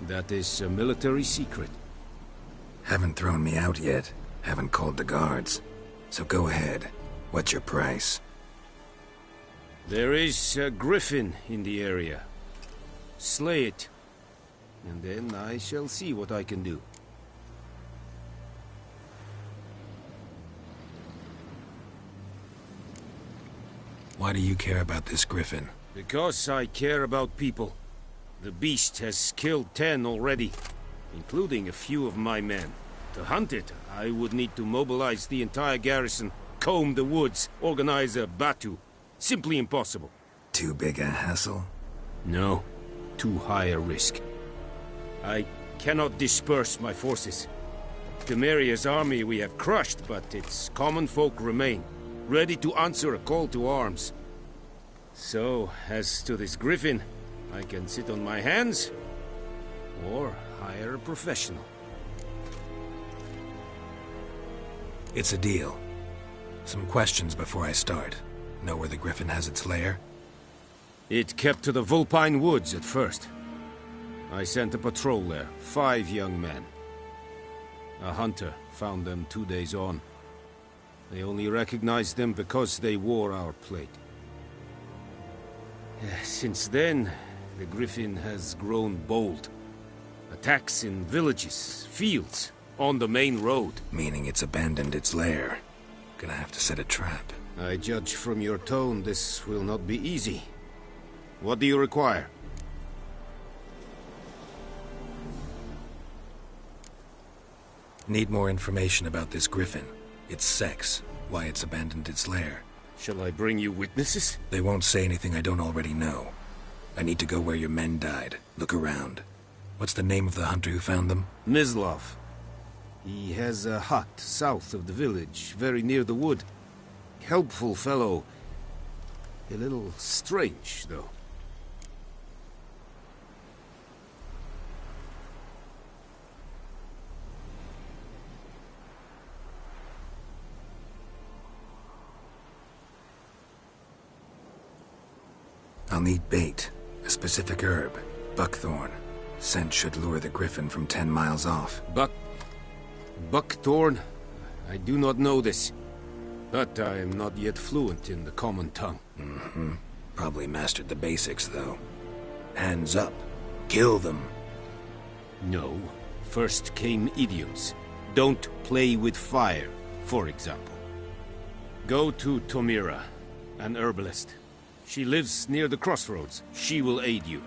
That is a military secret. Haven't thrown me out yet. Haven't called the guards. So go ahead. What's your price? There is a griffin in the area. Slay it. And then I shall see what I can do. Why do you care about this griffin? Because I care about people. The beast has killed 10 already, including a few of my men. To hunt it, I would need to mobilize the entire garrison, comb the woods, organize a batu. Simply impossible. Too big a hassle? No. Too high a risk. I cannot disperse my forces. Temeria's army we have crushed, but its common folk remain, ready to answer a call to arms. So, as to this griffin, I can sit on my hands, or hire a professional. It's a deal. Some questions before I start. Know where the griffin has its lair? It kept to the Vulpine Woods at first. I sent a patrol there, 5 young men. A hunter found them 2 days on. They only recognized them because they wore our plate. Since then, the griffin has grown bold. Attacks in villages, fields, on the main road. Meaning it's abandoned its lair. Gonna have to set a trap. I judge from your tone this will not be easy. What do you require? Need more information about this griffin. Its sex, why it's abandoned its lair. Shall I bring you witnesses? They won't say anything I don't already know. I need to go where your men died. Look around. What's the name of the hunter who found them? Mislav. He has a hut south of the village, very near the wood. Helpful fellow. A little strange, though. I'll need bait. A specific herb. Buckthorn. Scent should lure the griffin from 10 miles off. Buckthorn? I do not know this. But I am not yet fluent in the common tongue. Mm-hmm. Probably mastered the basics, though. Hands up. Kill them. No. First came idioms. Don't play with fire, for example. Go to Tomira, an herbalist. She lives near the crossroads. She will aid you.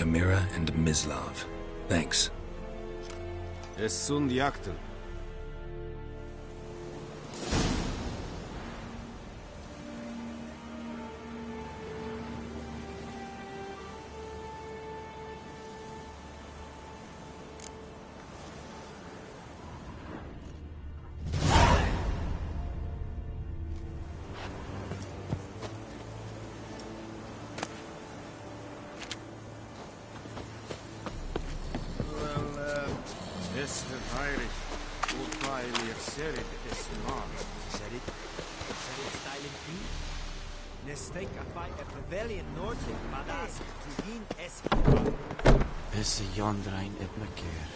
Tamira and Mislav. Thanks. Es sunt jakten. Esse jondrain et me keer.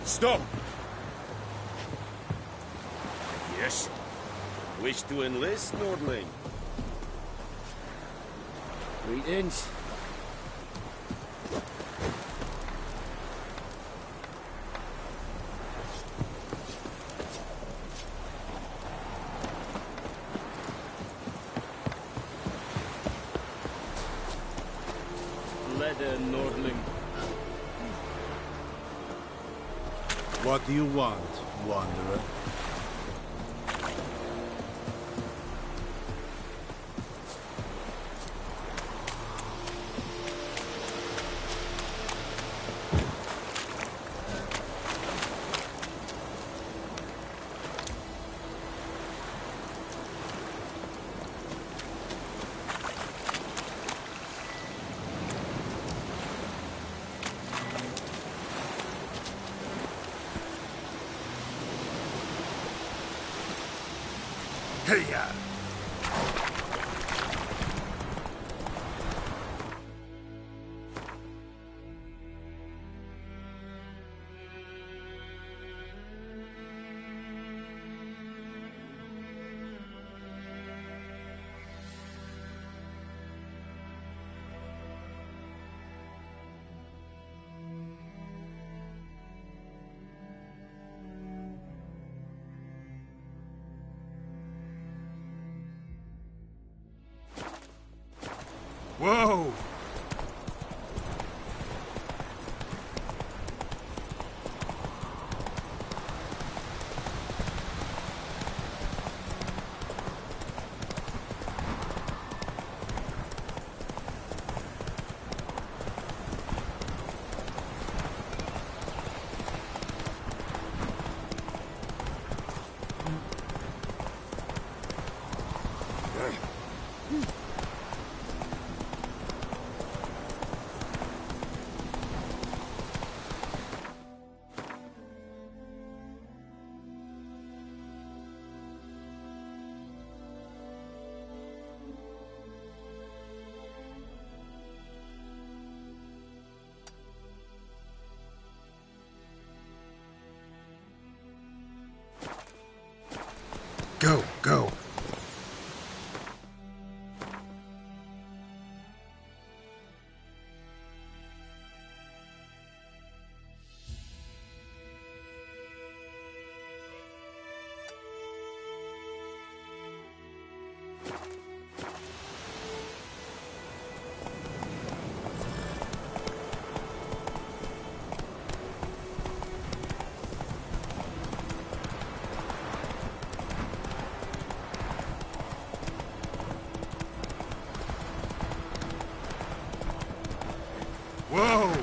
Stop! Yes? Wish to enlist, Nordling? Greetings. Nordling. What do you want, Wanderer? Hey-ya! Whoa! Go, go. Whoa!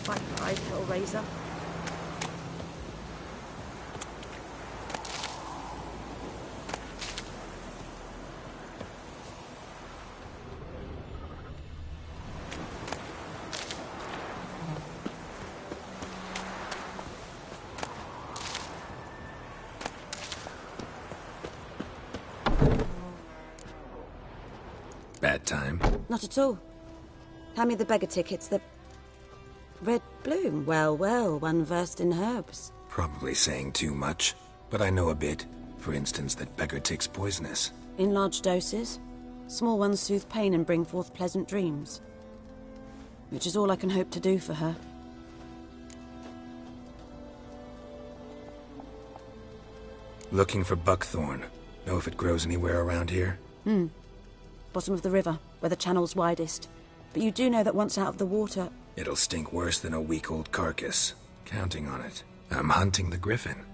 Bye, little razor. time. Not at all. Hand me the beggar tickets, the... Red bloom. Well, well, one versed in herbs. Probably saying too much, but I know a bit. For instance, that beggar tick's poisonous. In large doses. Small ones soothe pain and bring forth pleasant dreams. Which is all I can hope to do for her. Looking for buckthorn. Know if it grows anywhere around here? Bottom of the river, where the channel's widest. But you do know that once out of the water... It'll stink worse than a week-old carcass. Counting on it. I'm hunting the griffin.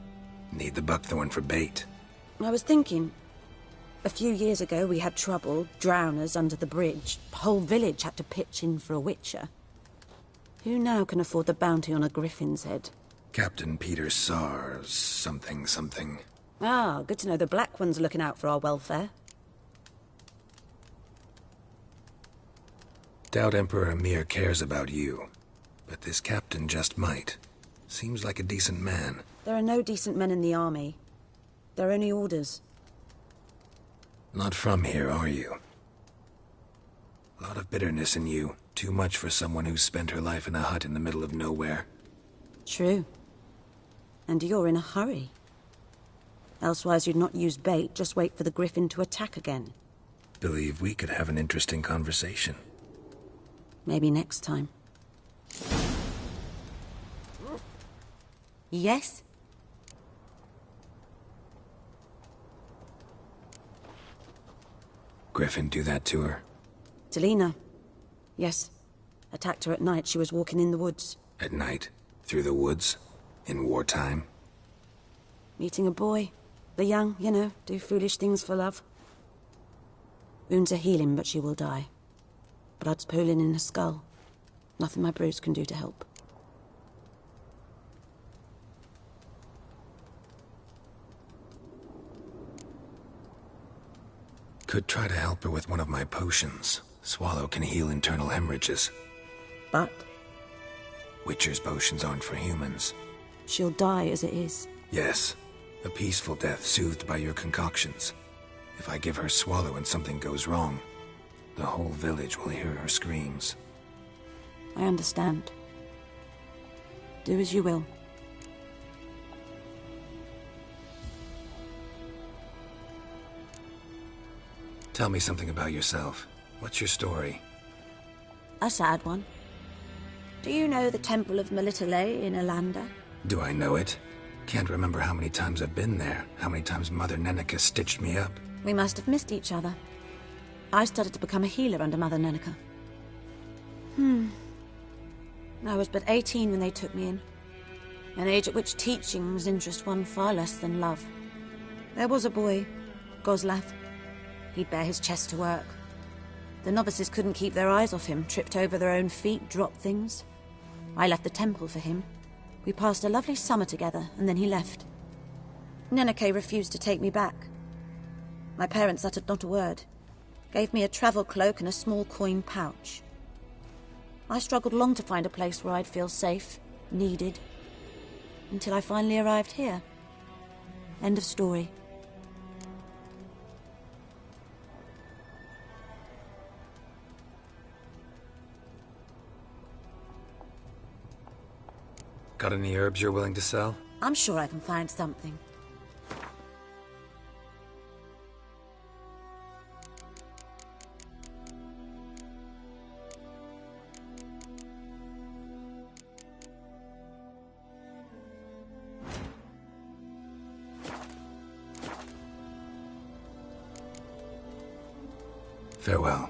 Need the buckthorn for bait. I was thinking... A few years ago we had trouble, drowners under the bridge. Whole village had to pitch in for a witcher. Who now can afford the bounty on a griffin's head? Captain Peter Sars... something. Ah, good to know the Black One's looking out for our welfare. Doubt Emperor Emir cares about you. But this captain just might. Seems like a decent man. There are no decent men in the army. There are only orders. Not from here, are you? A lot of bitterness in you. Too much for someone who's spent her life in a hut in the middle of nowhere. True. And you're in a hurry. Elsewise you'd not use bait, just wait for the griffin to attack again. Believe we could have an interesting conversation. Maybe next time. Yes? Griffin do that to her? Talina. Yes. Attacked her at night. She was walking in the woods. At night? Through the woods? In wartime? Meeting a boy. The young, you know, do foolish things for love. Wounds are healing, but she will die. Blood's pooling in her skull. Nothing my bruise can do to help. Could try to help her with one of my potions. Swallow can heal internal hemorrhages. But? Witcher's potions aren't for humans. She'll die as it is. Yes. A peaceful death soothed by your concoctions. If I give her Swallow and something goes wrong, the whole village will hear her screams. I understand. Do as you will. Tell me something about yourself. What's your story? A sad one. Do you know the Temple of Melitele in Alanda? Do I know it? Can't remember how many times I've been there, how many times Mother Neneka stitched me up. We must have missed each other. I started to become a healer under Mother Neneka. I was but 18 when they took me in. An age at which teachings interest one far less than love. There was a boy, Goslav. He'd bare his chest to work. The novices couldn't keep their eyes off him, tripped over their own feet, dropped things. I left the temple for him. We passed a lovely summer together, and then he left. Neneke refused to take me back. My parents uttered not a word. Gave me a travel cloak and a small coin pouch. I struggled long to find a place where I'd feel safe, needed, until I finally arrived here. End of story. Got any herbs you're willing to sell? I'm sure I can find something. Farewell.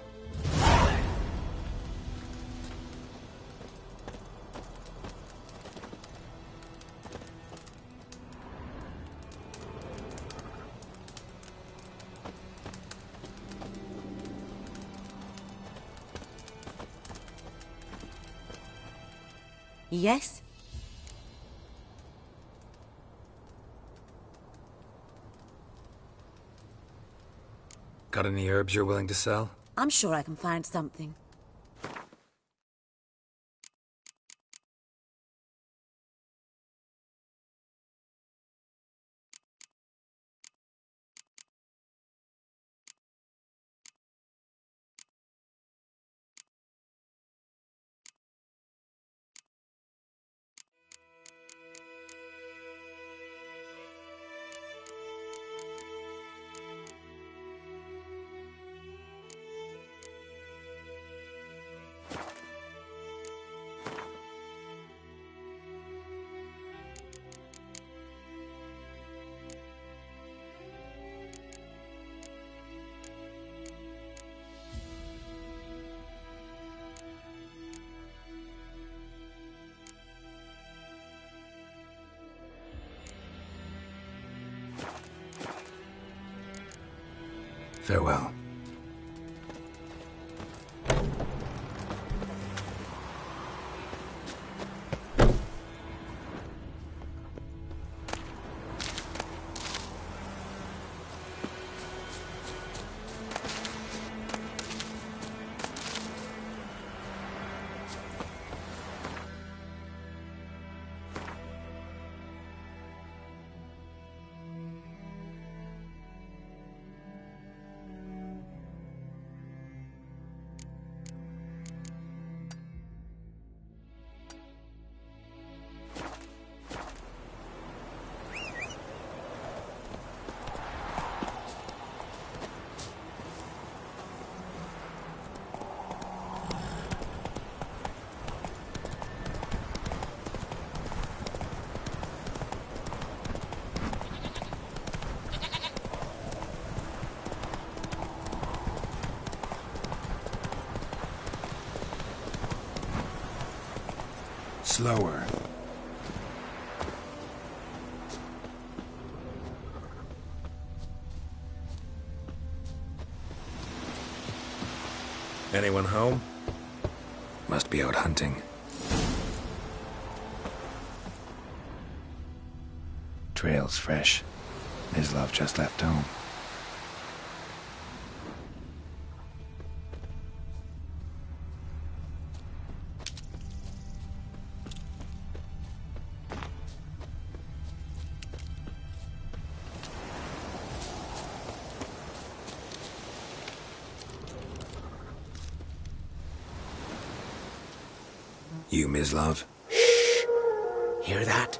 Yes? Got any herbs you're willing to sell? I'm sure I can find something. Farewell. Slower. Anyone home? Must be out hunting. Trail's fresh. Mislav just left home. You, Mislav? Shh! Hear that?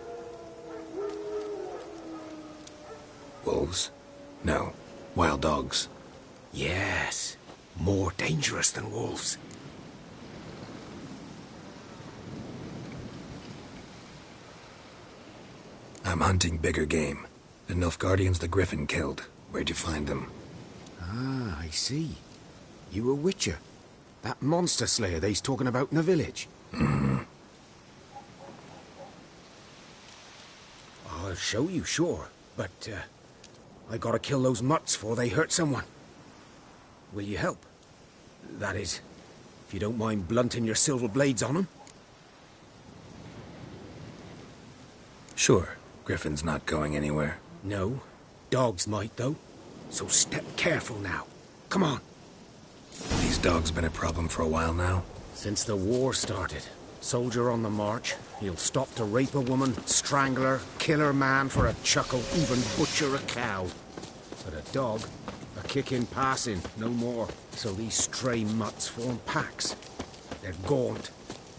Wolves? No. Wild dogs. Yes. More dangerous than wolves. I'm hunting bigger game. The Nilfgaardians the Griffin killed. Where'd you find them? Ah, I see. You a witcher. That monster slayer they's talking about in the village. Mm-hmm. I'll show you, sure. But, I gotta kill those mutts before they hurt someone. Will you help? That is, if you don't mind blunting your silver blades on them. Sure. Griffin's not going anywhere. No. Dogs might, though. So step careful now. Come on. These dogs been a problem for a while now? Since the war started. Soldier on the march. He'll stop to rape a woman, strangle her, kill her man for a chuckle, even butcher a cow. But a dog, a kick in passing, no more. So these stray mutts form packs. They're gaunt,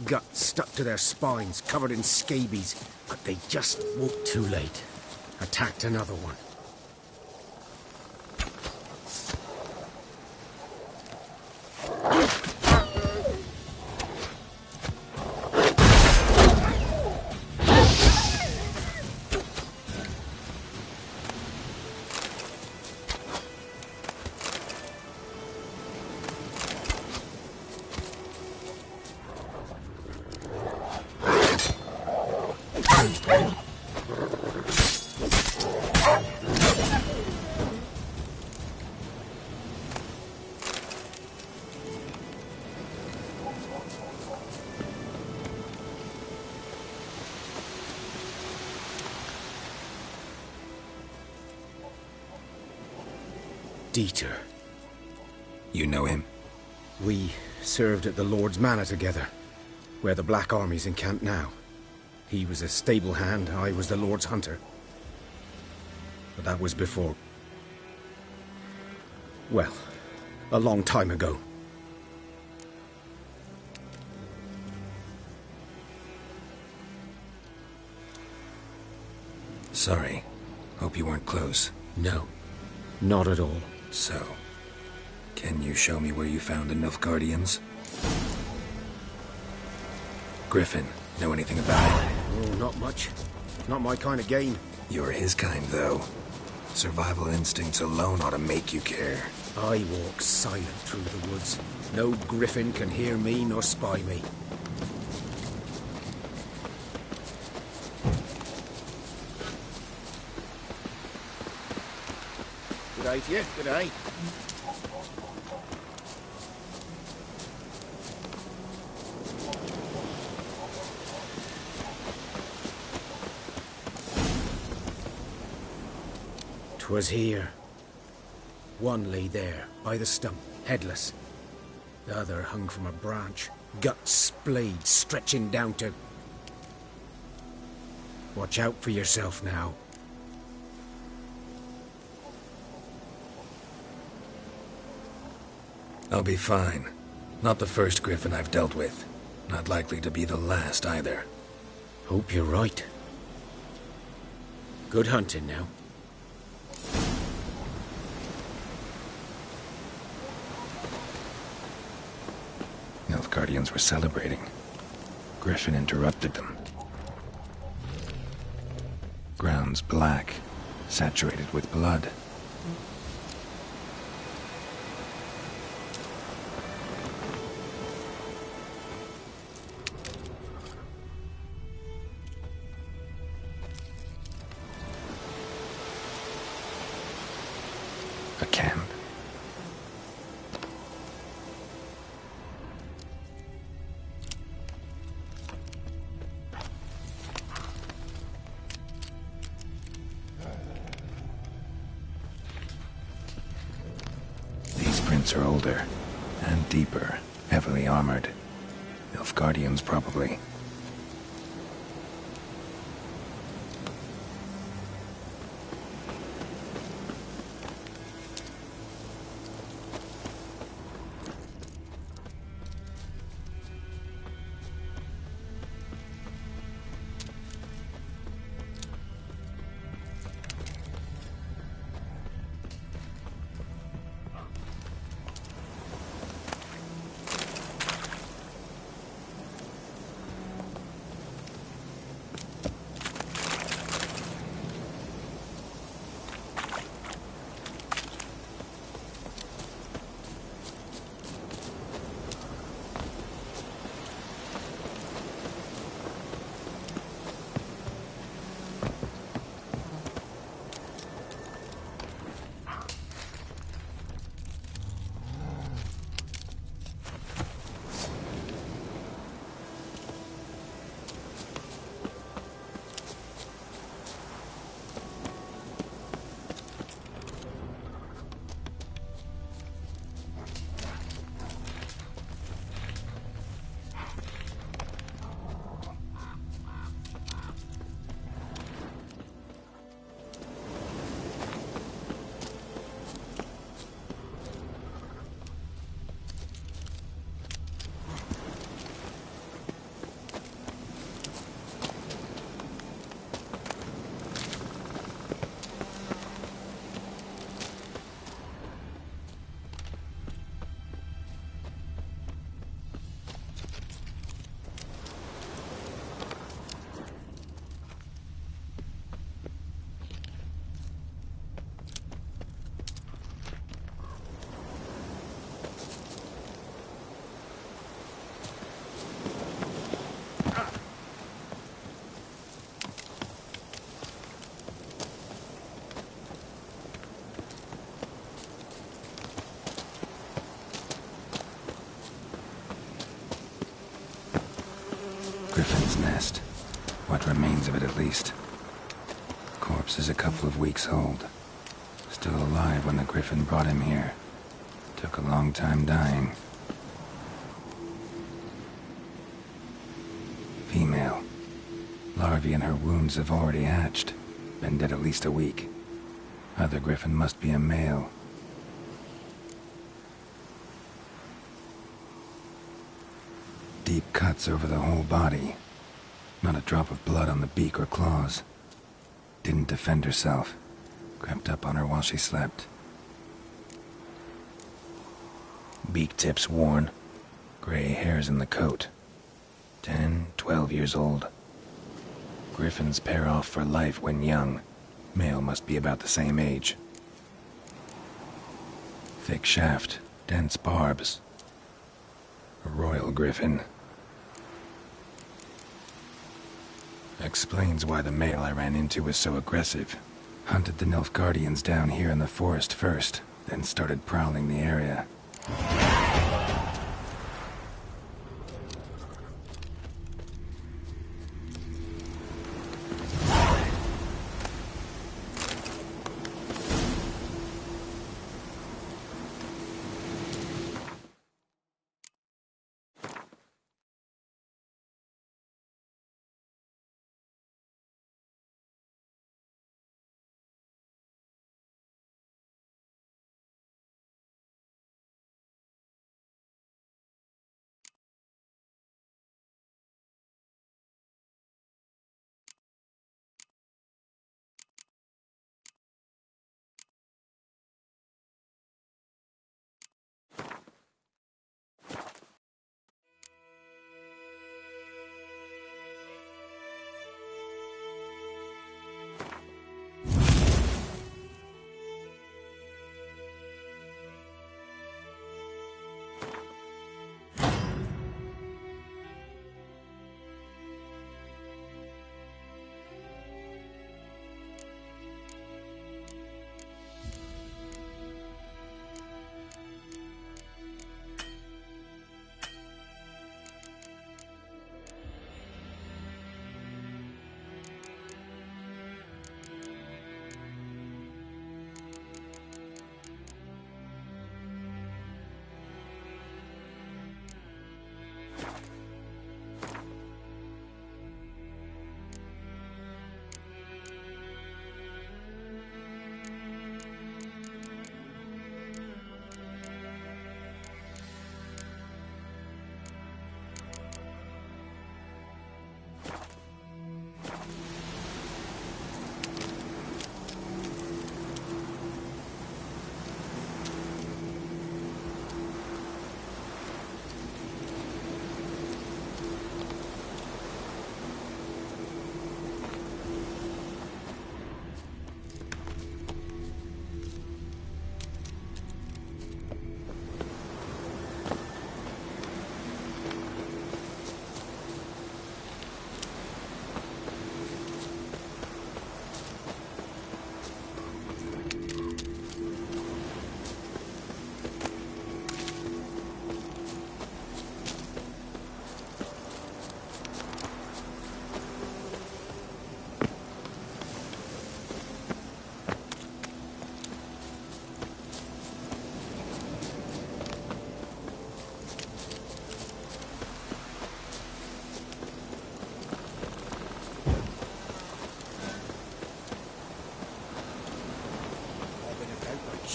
guts stuck to their spines, covered in scabies. But they just won't. Too late. Attacked another one. Dieter. You know him? We served at the Lord's Manor together, where the Black Army's encamped now. He was a stable hand, I was the Lord's hunter. But that was before... well, a long time ago. Sorry. Hope you weren't close. No, not at all. So, can you show me where you found the Nilfgaardians? Griffin, know anything about it? Oh, not much. Not my kind of game. You're his kind, though. Survival instincts alone ought to make you care. I walk silent through the woods. No griffin can hear me nor spy me. Good day to you, good day. 'Twas here. One lay there, by the stump, headless. The other hung from a branch, guts splayed, stretching down to... Watch out for yourself now. I'll be fine. Not the first griffin I've dealt with. Not likely to be the last either. Hope you're right. Good hunting now. Guardians were celebrating. Griffin interrupted them. Ground's black, saturated with blood. A camp. Are older and deeper, heavily armored. Nilfgaardians, probably. Griffin's nest. What remains of it, at least. Corpse is a couple of weeks old. Still alive when the Griffin brought him here. Took a long time dying. Female. Larvae in her wounds have already hatched. Been dead at least a week. Other Griffin must be a male. Deep cuts over the whole body. Not a drop of blood on the beak or claws. Didn't defend herself. Crept up on her while she slept. Beak tips worn. Gray hairs in the coat. 10, 12 years old. Griffins pair off for life when young. Male must be about the same age. Thick shaft, dense barbs. A royal griffin. Explains why the male I ran into was so aggressive. Hunted the Nilfgaardians down here in the forest first, then started prowling the area.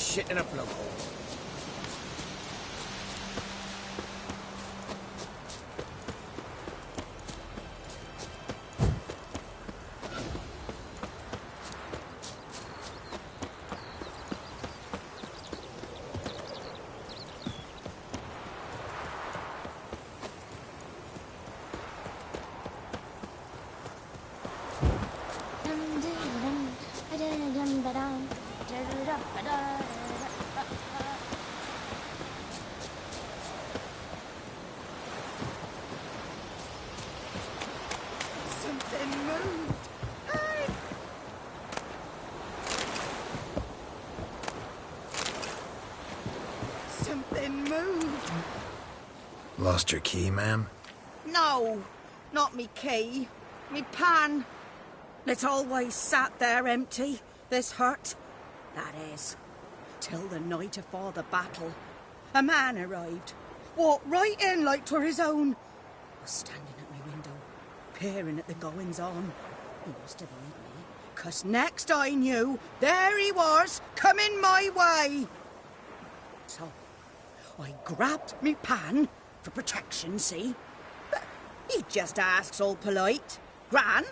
shit in a plug hole. Something moved. Hey! Something moved. Lost your key, ma'am? No, not me key. Me pan. It's always sat there empty, this hut. That is, till the night afore the battle. A man arrived, walked right in like 'twere his own. Was standing at my window, peering at the goings-on. He must have heard me, 'cause next I knew, there he was, coming my way. So, I grabbed me pan, for protection, see? But he just asks all polite, Gran,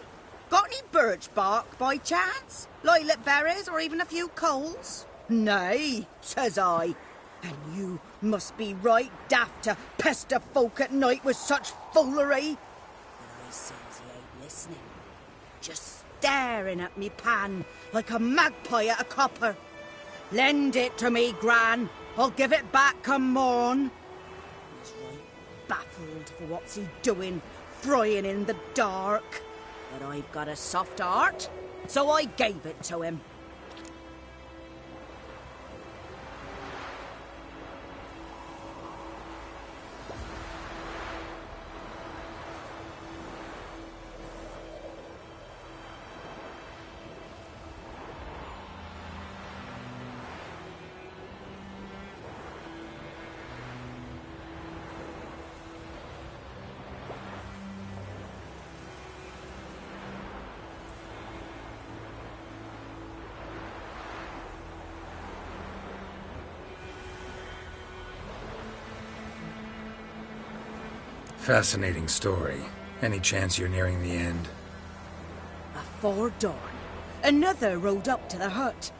got any birch bark by chance? Lilac berries or even a few coals? Nay, says I. And you must be right daft to pester folk at night with such foolery. But I sees he ain't listening. Just staring at me pan like a magpie at a copper. Lend it to me, Gran. I'll give it back come morn. He's right baffled for what's he doing, frying in the dark. But I've got a soft heart, so I gave it to him. Fascinating story. Any chance you're nearing the end? Afore dawn, another rode up to the hut.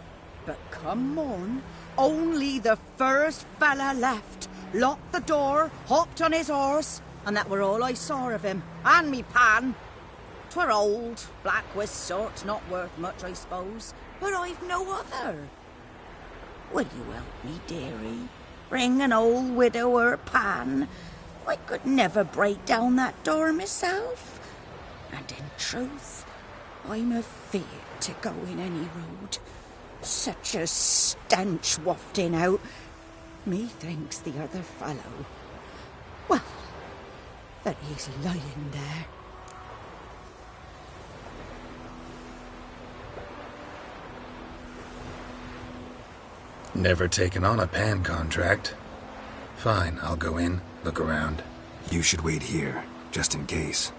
But come morn, only the first fella left, locked the door, hopped on his horse, and that were all I saw of him, and me pan. 'Twere old, black-wist sort, not worth much, I suppose, but I've no other. Will you help me, dearie? Bring an old widower pan. I could never break down that door myself. And in truth, I'm afeard to go in any road. Such a stench wafting out. Methinks the other fellow, well, that he's lying there. Never taken on a pan contract. Fine, I'll go in, look around. You should wait here, just in case.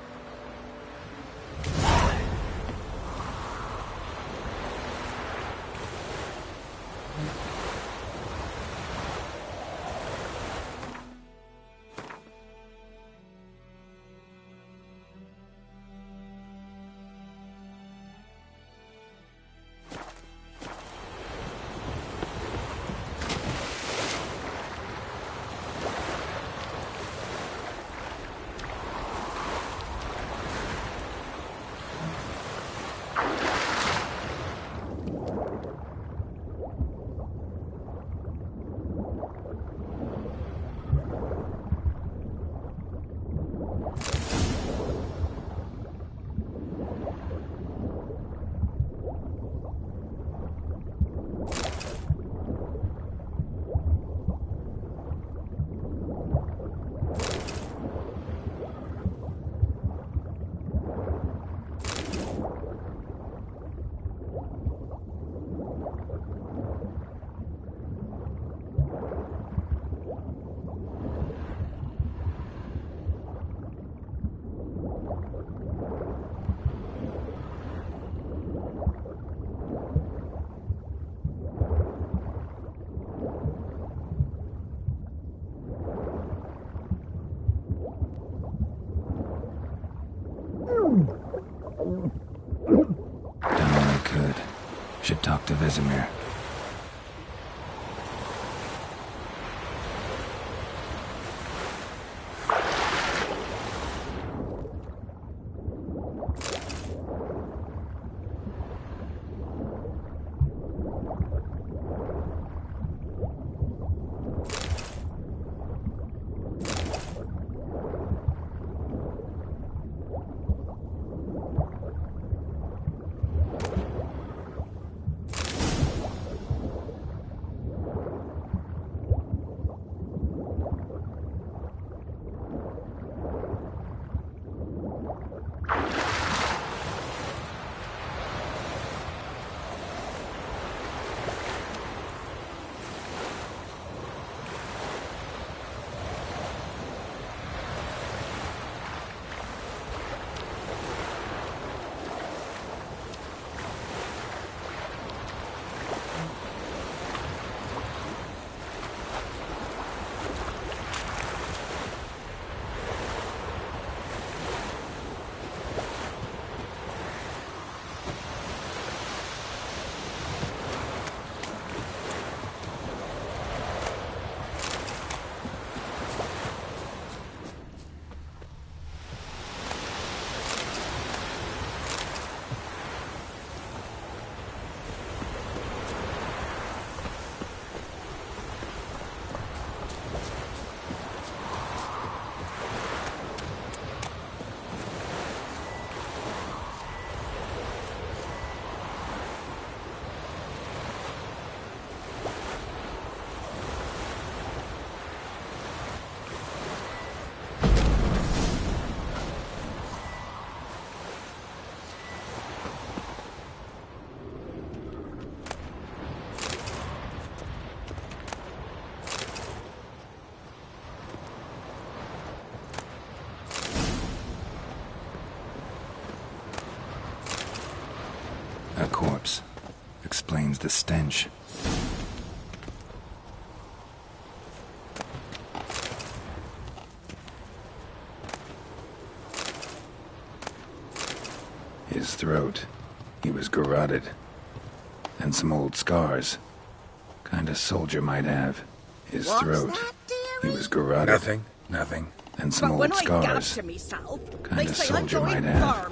Should talk to Vesemir. A corpse. Explains the stench. His throat. He was garroted. And some old scars. Kind of soldier might have. His throat. He was garroted. Nothing. And some old scars. Kind of soldier might have.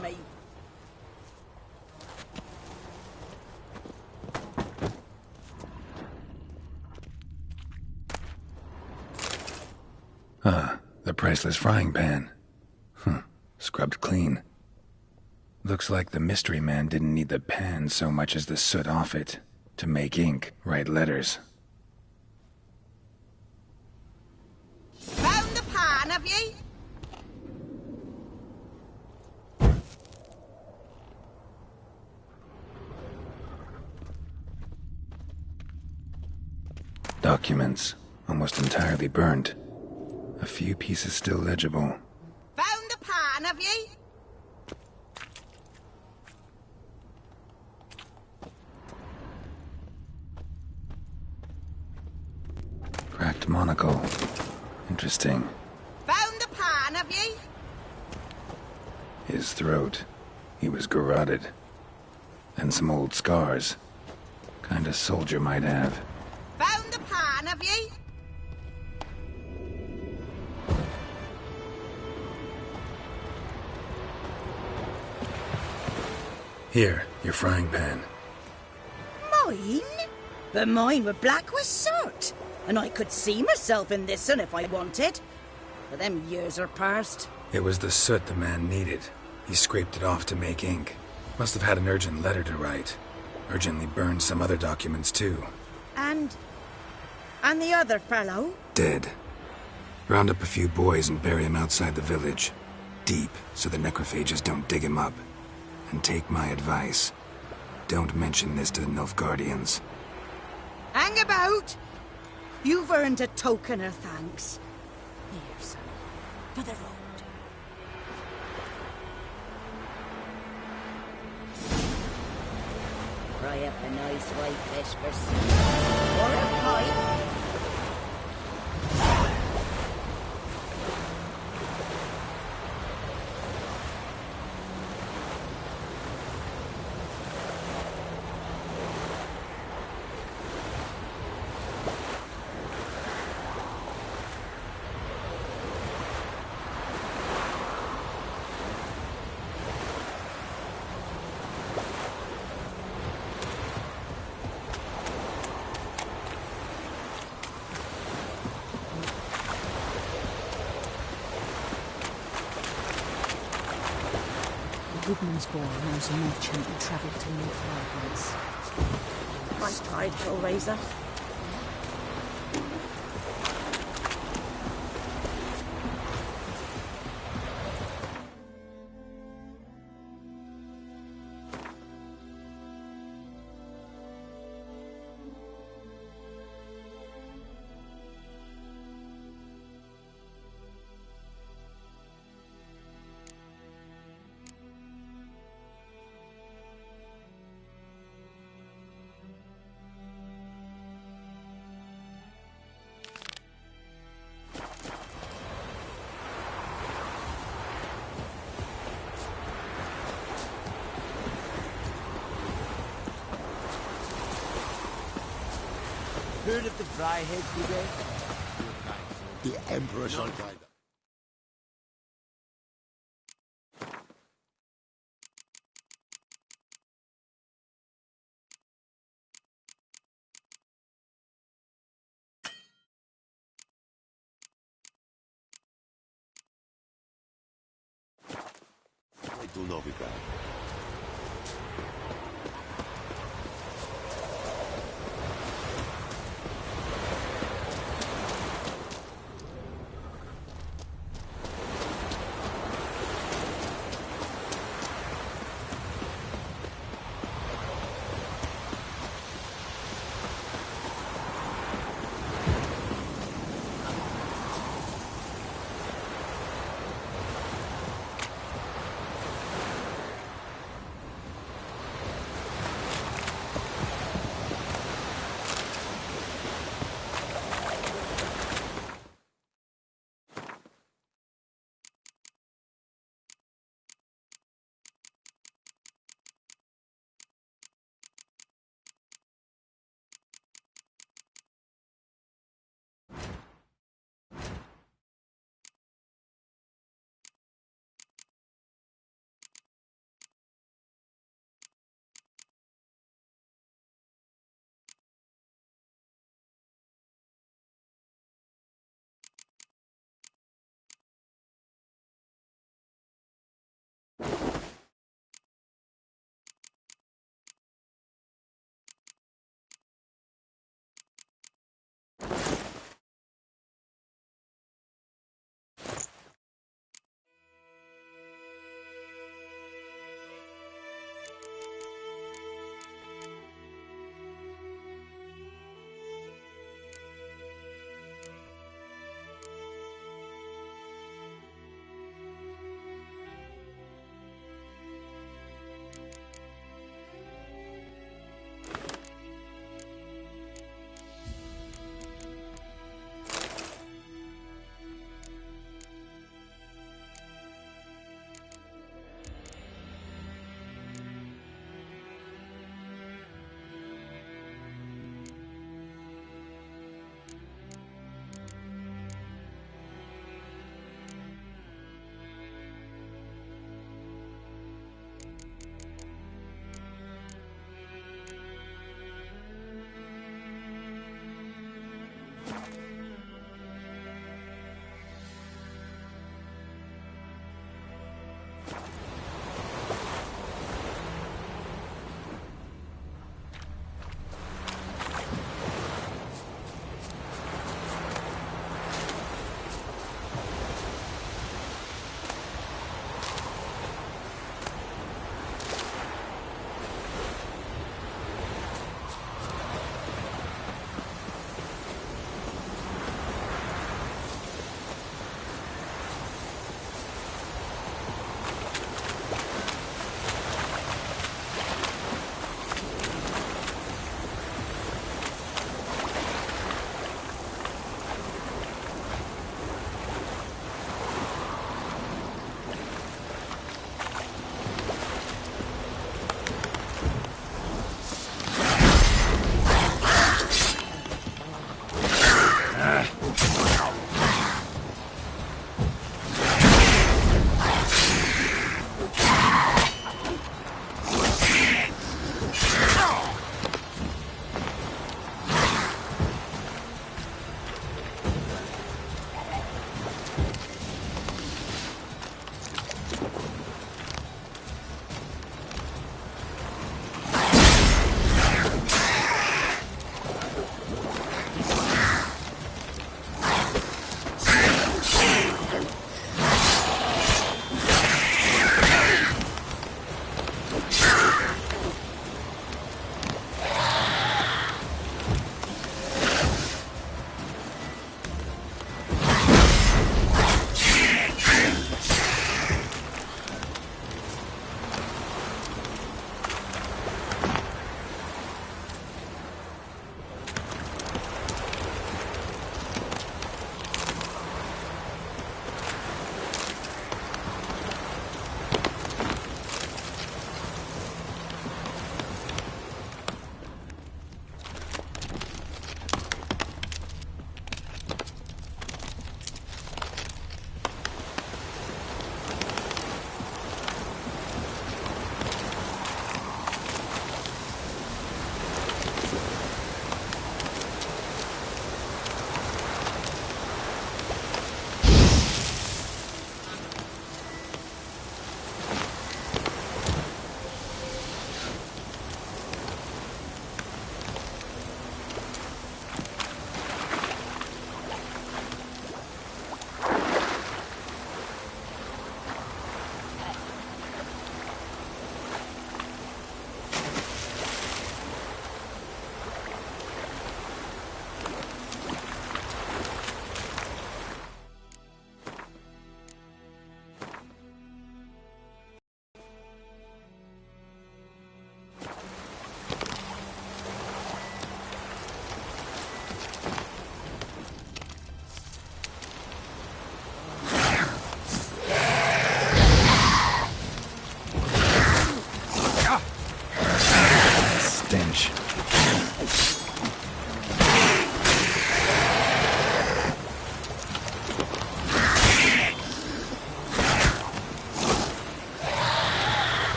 The priceless frying pan. Scrubbed clean. Looks like the mystery man didn't need the pan so much as the soot off it to make ink, write letters. Found the pan, have ye? Documents, almost entirely burnt. A few pieces still legible. Found the pan, have ye? Cracked monocle. Interesting. Found the pan, have ye? His throat. He was garroted. And some old scars. Kind of soldier might have. Found the pan, have ye? Here, your frying pan. Mine? But mine were black with soot. And I could see myself in this one if I wanted. But them years are past. It was the soot the man needed. He scraped it off to make ink. Must have had an urgent letter to write. Urgently burned some other documents too. And the other fellow? Dead. Round up a few boys and bury him outside the village. Deep, so the necrophages don't dig him up. And take my advice. Don't mention this to the Nilfgaardians. Hang about! You've earned a token of thanks. Here, son, for the road. Fry up a nice white fish for soup. Or a pie. woodman's boy knows a merchant who travelled to New Florence. Nice tide, Hellraiser. Heard of the Fryhead Brigade? The Emperor shall guide them. Tu novità.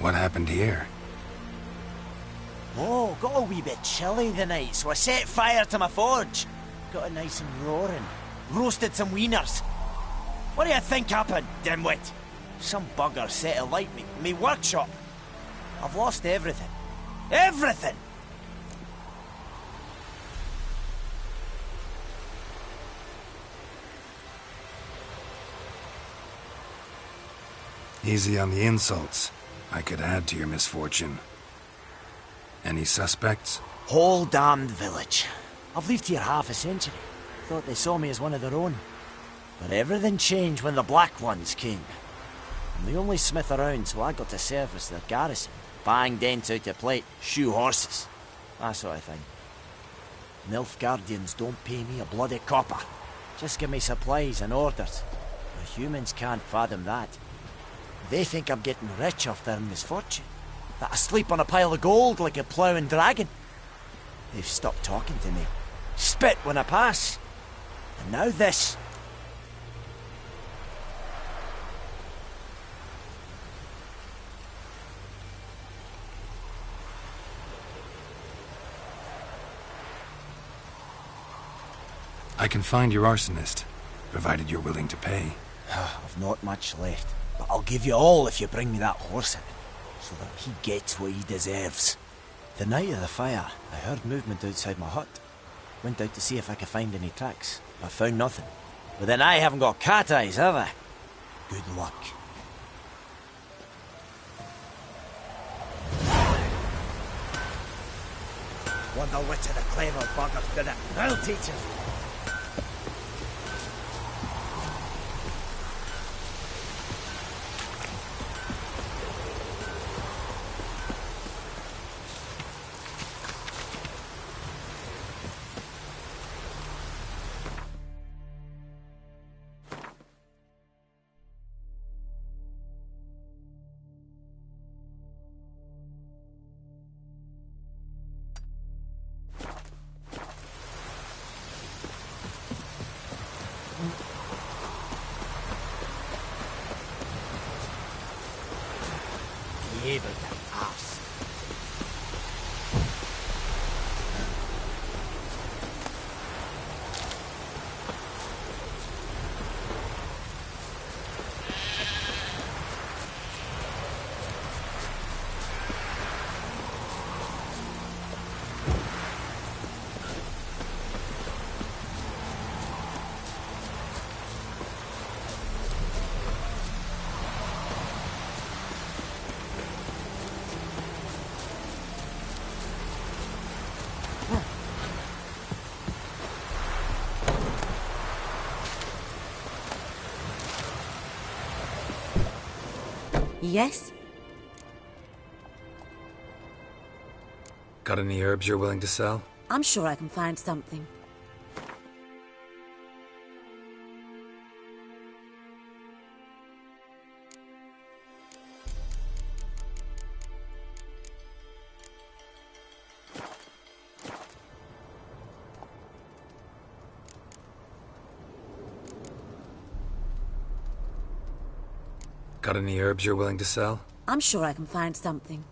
What happened here? Oh, got a wee bit chilly the night, so I set fire to my forge. Got it nice and roaring. Roasted some wieners. What do you think happened, dimwit? Some bugger set alight me workshop. I've lost everything. Everything! Easy on the insults. I could add to your misfortune. Any suspects? Whole damned village. I've lived here half a century. Thought they saw me as one of their own. But everything changed when the Black Ones came. I'm the only smith around, so I got to service their garrison. Bang dents out of plate, shoe horses. That sort of thing. Nilfgaardians don't pay me a bloody copper. Just give me supplies and orders. The humans can't fathom that. They think I'm getting rich off their misfortune. That I sleep on a pile of gold like a ploughing dragon. They've stopped talking to me. Spit when I pass. And now this. I can find your arsonist, provided you're willing to pay. I've not much left, but I'll give you all if you bring me that horse in, so that he gets what he deserves. The night of the fire, I heard movement outside my hut. Went out to see if I could find any tracks. I found nothing. But then I haven't got cat eyes, have I? Good luck. Wonder which of the clever buggers did it. I'll teach him. Able to ask. Yes? Got any herbs you're willing to sell? I'm sure I can find something. Got any herbs you're willing to sell? I'm sure I can find something.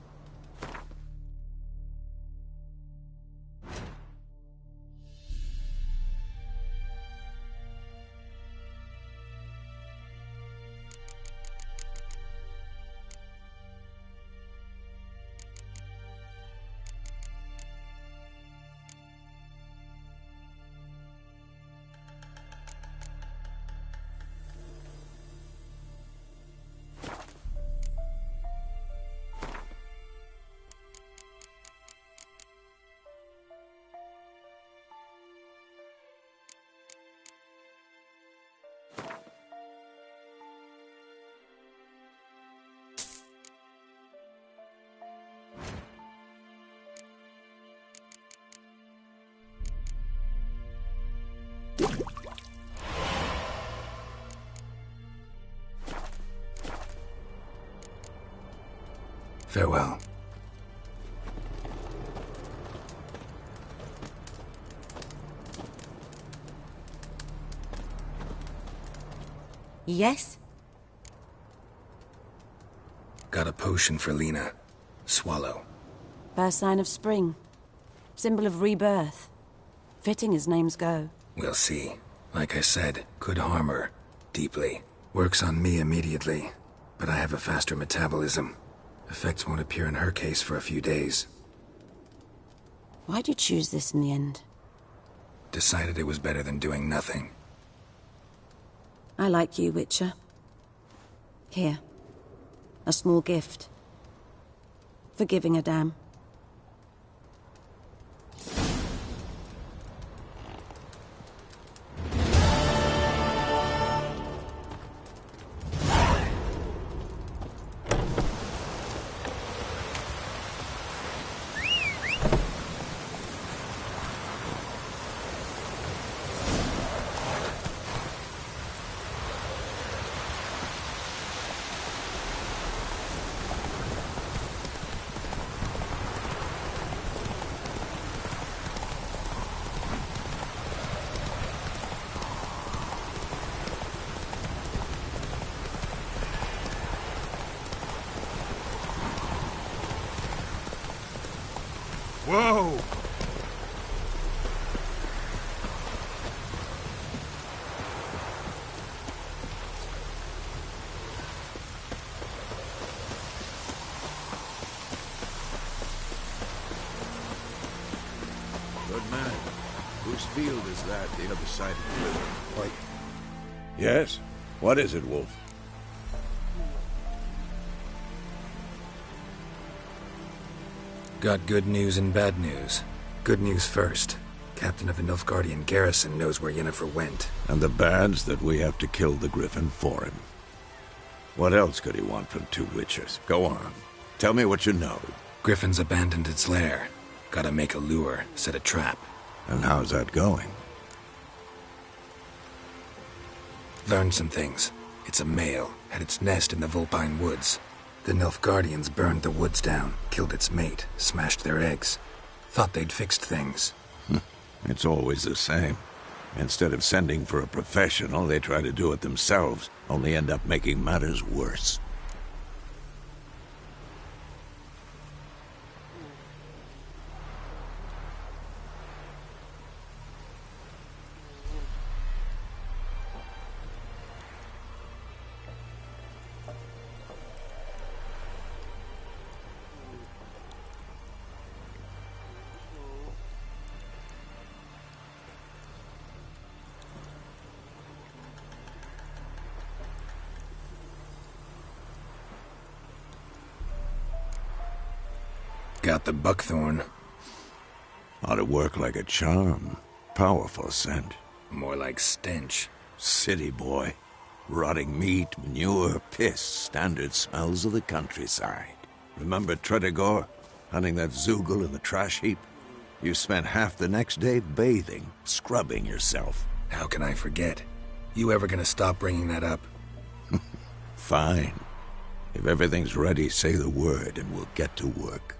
Farewell. Yes? Got a potion for Lena. Swallow. First sign of spring. Symbol of rebirth. Fitting as names go. We'll see. Like I said, could harm her. Deeply. Works on me immediately. But I have a faster metabolism. Effects won't appear in her case for a few days. Why'd you choose this in the end? Decided it was better than doing nothing. I like you, Witcher. Here. A small gift. For giving a damn. Whoa! Good man. Whose field is that, the other side of the river? What? Yes? What is it, Wolf? Got good news and bad news. Good news first. Captain of the Nilfgaardian garrison knows where Yennefer went. And the bad's that we have to kill the Griffin for him. What else could he want from two witchers? Go on. Tell me what you know. Griffin's abandoned its lair. Gotta make a lure, set a trap. And how's that going? Learned some things. It's a male, had its nest in the Vulpine Woods. The Nilfgaardians burned the woods down, killed its mate, smashed their eggs. Thought they'd fixed things. It's always the same. Instead of sending for a professional, they try to do it themselves, only end up making matters worse. Got the buckthorn. Ought to work like a charm. Powerful scent. More like stench. City boy. Rotting meat, manure, piss. Standard smells of the countryside. Remember Tredegor? Hunting that Zoogle in the trash heap? You spent half the next day bathing, scrubbing yourself. How can I forget? You ever gonna stop bringing that up? Fine. If everything's ready, say the word and we'll get to work.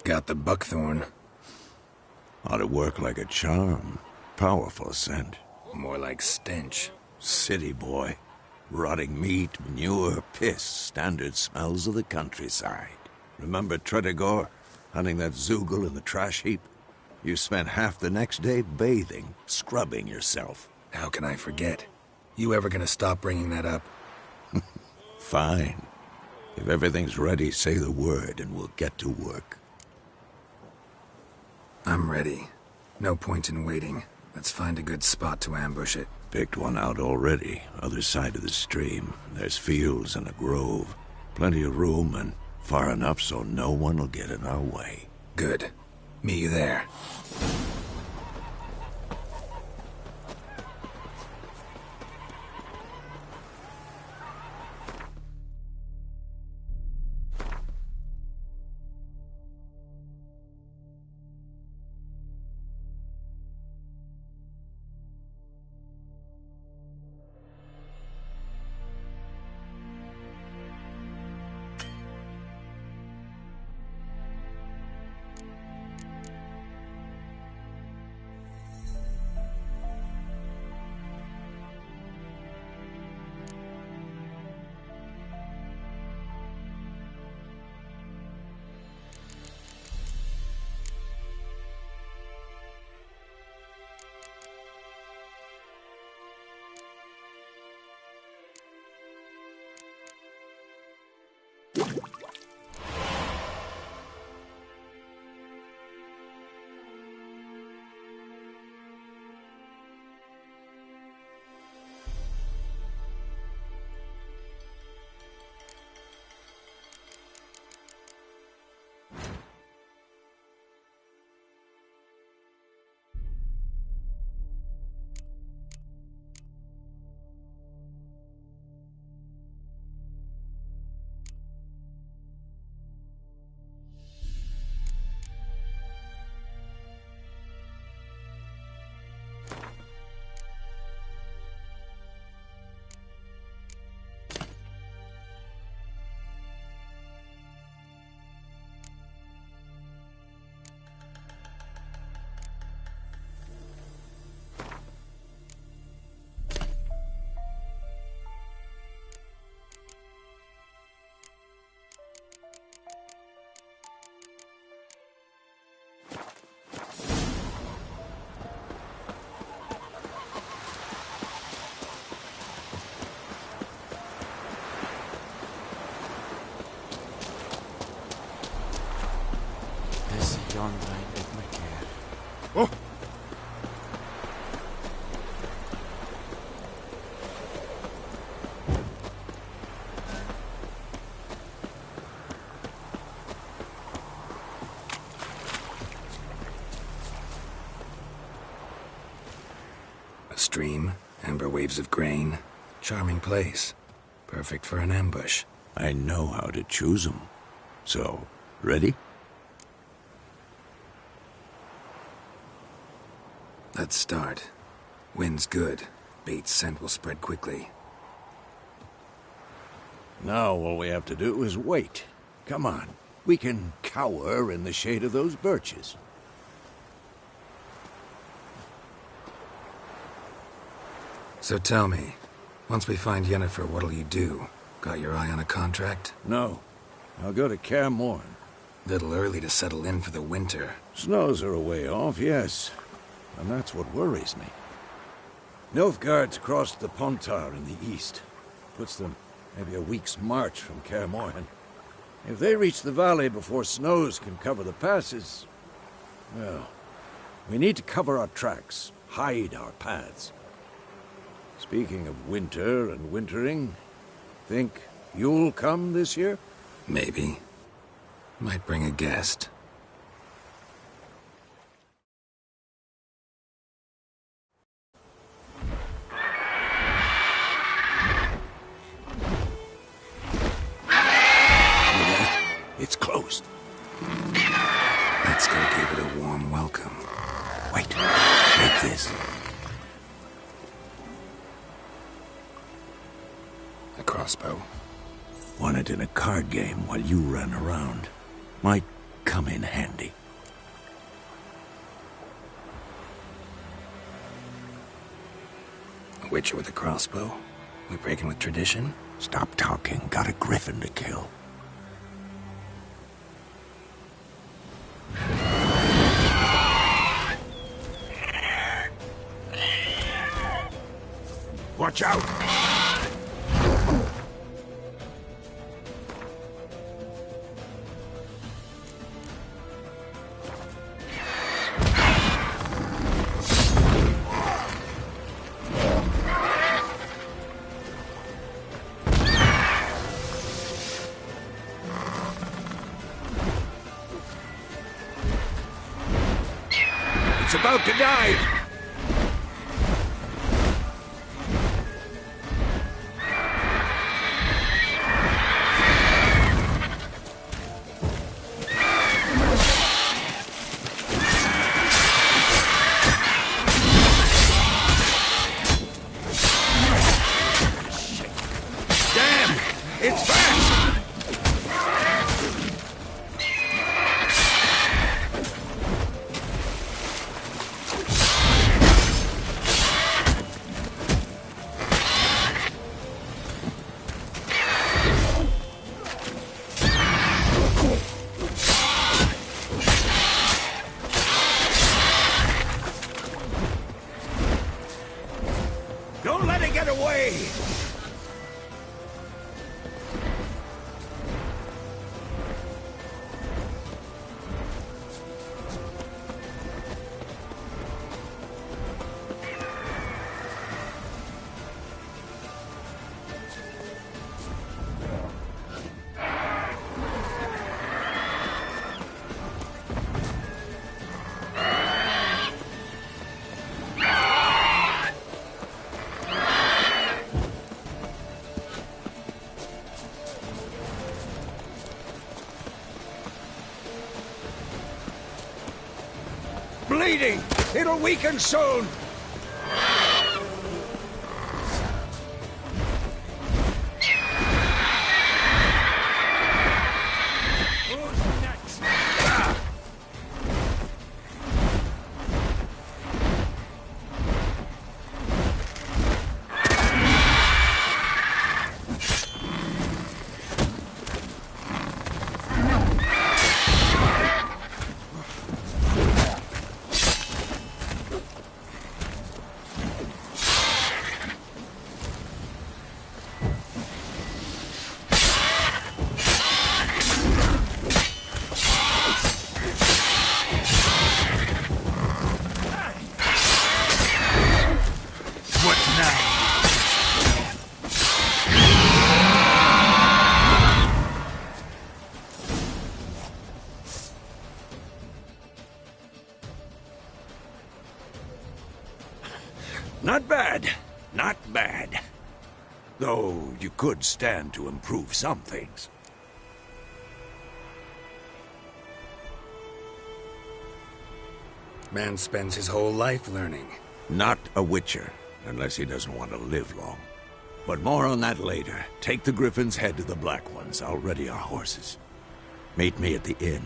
Got the buckthorn. Ought to work like a charm. Powerful scent. More like stench. City boy. Rotting meat, manure, piss. Standard smells of the countryside. Remember Tredegor? Hunting that Zoogle in the trash heap? You spent half the next day bathing, scrubbing yourself. How can I forget? You ever gonna stop bringing that up? Fine. If everything's ready, say the word and we'll get to work. I'm ready. No point in waiting. Let's find a good spot to ambush it. Picked one out already, other side of the stream. There's fields and a grove. Plenty of room and far enough so no one will get in our way. Good. Meet you there. John right with my care. Oh! A stream, amber waves of grain. Charming place. Perfect for an ambush. I know how to choose them. So, ready? Let's start. Wind's good. Bait's scent will spread quickly. Now all we have to do is wait. Come on. We can cower in the shade of those birches. So tell me, once we find Yennefer, what'll you do? Got your eye on a contract? No. I'll go to Kaer Morhen. Little early to settle in for the winter. Snows are a way off, yes. And that's what worries me. Nilfgaard's crossed the Pontar in the east. Puts them maybe a week's march from Kaer Morhen. If they reach the valley before snows can cover the passes, well, we need to cover our tracks, hide our paths. Speaking of winter and wintering, think you'll come this year? Maybe. Might bring a guest. It's closed. Let's go give it a warm welcome. Wait, take this. A crossbow. Won it in a card game while you ran around. Might come in handy. A witcher with a crossbow? We breaking with tradition? Stop talking. Got a griffin to kill. Watch out! It's about to dive! Damn! It's fast! Don't let it get away! Bleeding! It'll weaken soon! Who's next? What now? Not bad. Not bad. Though you could stand to improve some things. Man spends his whole life learning. Not a witcher, unless he doesn't want to live long. But more on that later. Take the Griffin's head to the Black Ones. I'll ready our horses. Meet me at the inn.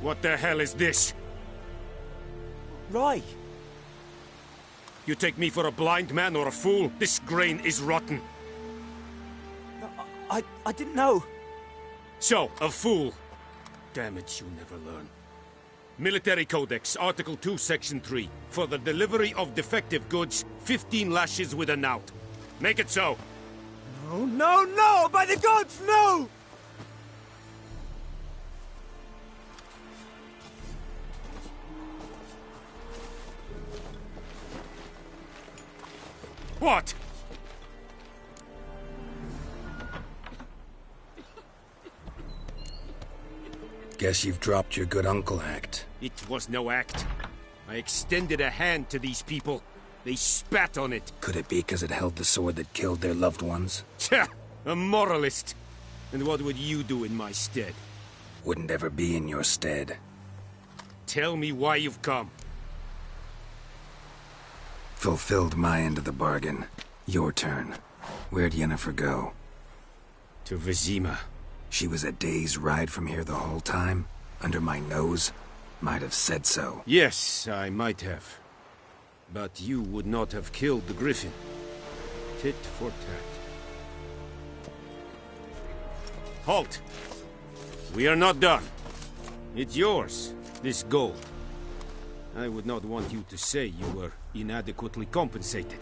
What the hell is this? Roy! You take me for a blind man or a fool? This grain is rotten. I didn't know. So, a fool. Damn it, you never learn. Military Codex, Article 2, Section 3. For the delivery of defective goods, 15 lashes with a knout. Make it so. No, no, no! By the gods, no! What? Guess you've dropped your good uncle act. It was no act. I extended a hand to these people. They spat on it. Could it be because it held the sword that killed their loved ones? Tja! A moralist. And what would you do in my stead? Wouldn't ever be in your stead. Tell me why you've come. Fulfilled my end of the bargain. Your turn. Where'd Yennefer go? To Vizima. She was a day's ride from here the whole time? Under my nose? Might have said so. Yes, I might have. But you would not have killed the griffin. Tit for tat. Halt! We are not done. It's yours, this gold. I would not want you to say you were inadequately compensated.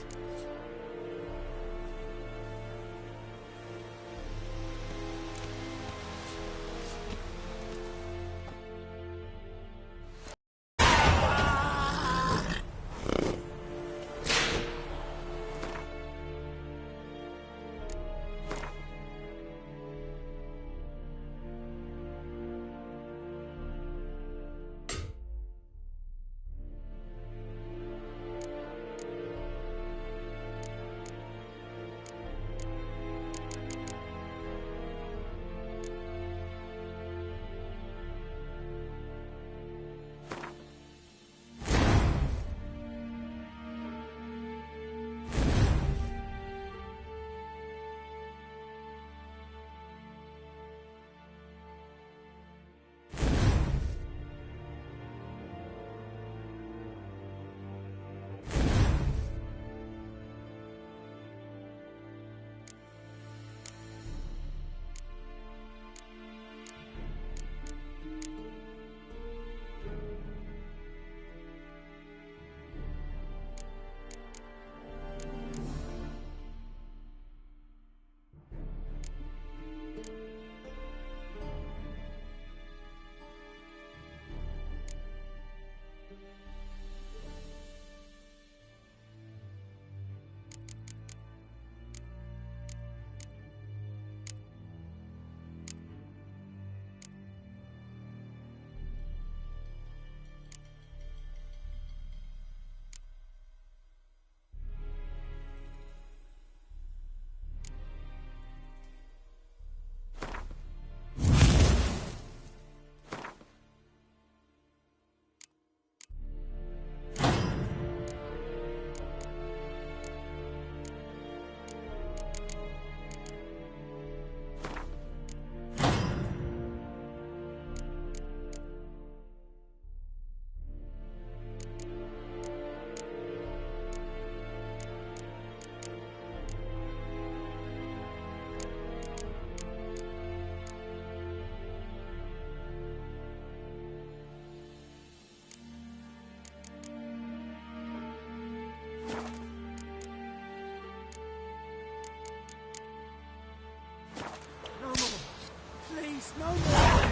No more!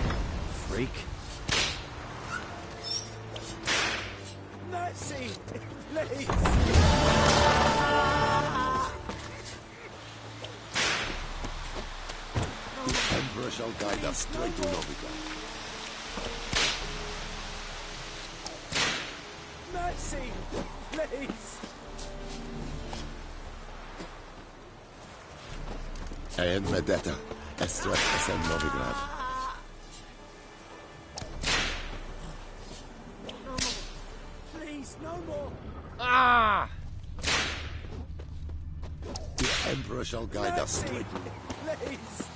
Freak. Mercy! Please! The Emperor shall guide us straight to Novigrad. Mercy! Please! And Medetta, Estret Esen Novigrad. Please, no more! The Emperor shall guide us straightly. Please!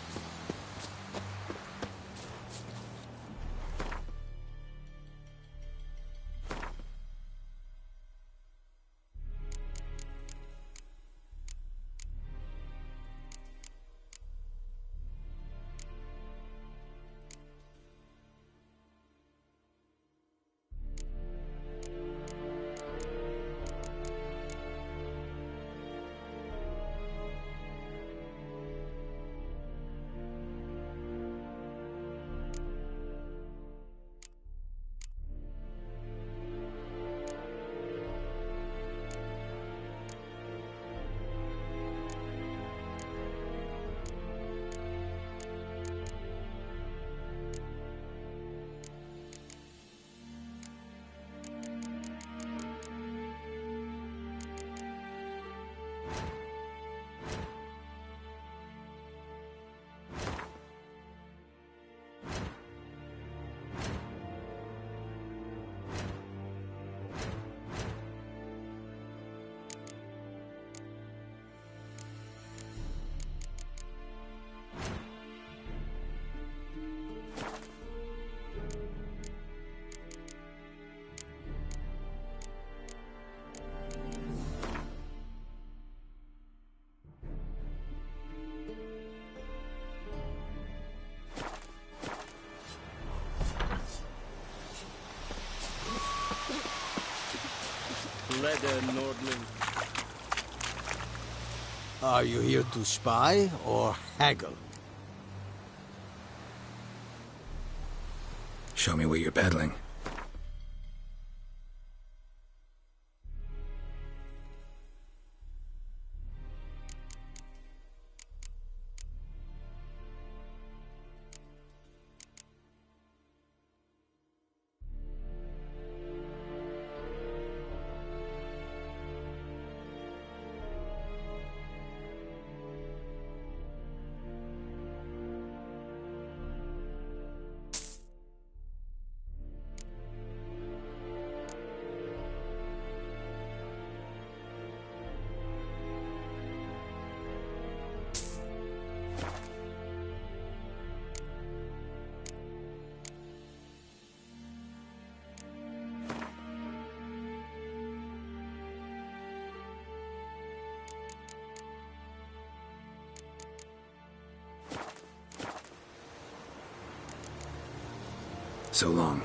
Leather, Nordling. Are you here to spy or haggle? Show me what you're peddling. So long.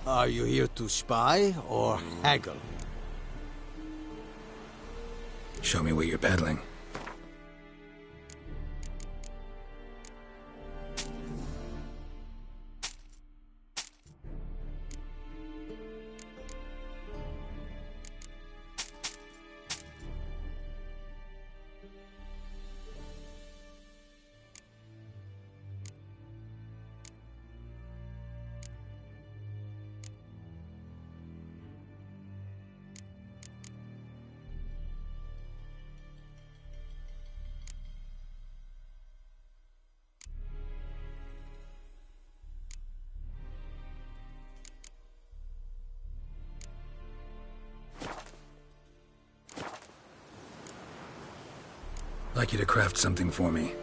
Are you here to spy or haggle? Show me what you're peddling. I'd like you to craft something for me.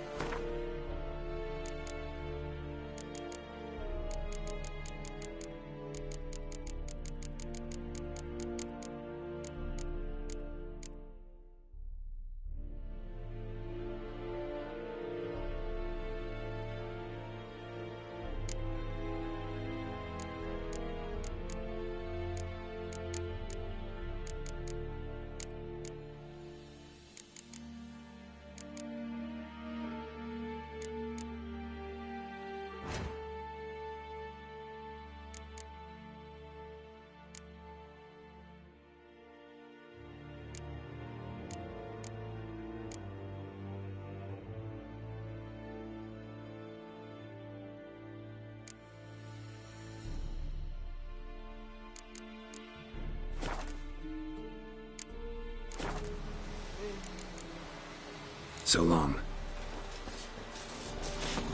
So long.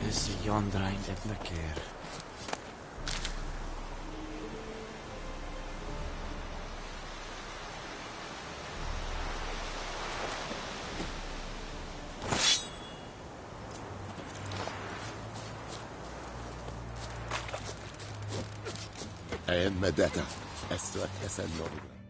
Is yonder eindelijk een keer. En med detta är strökesen någon.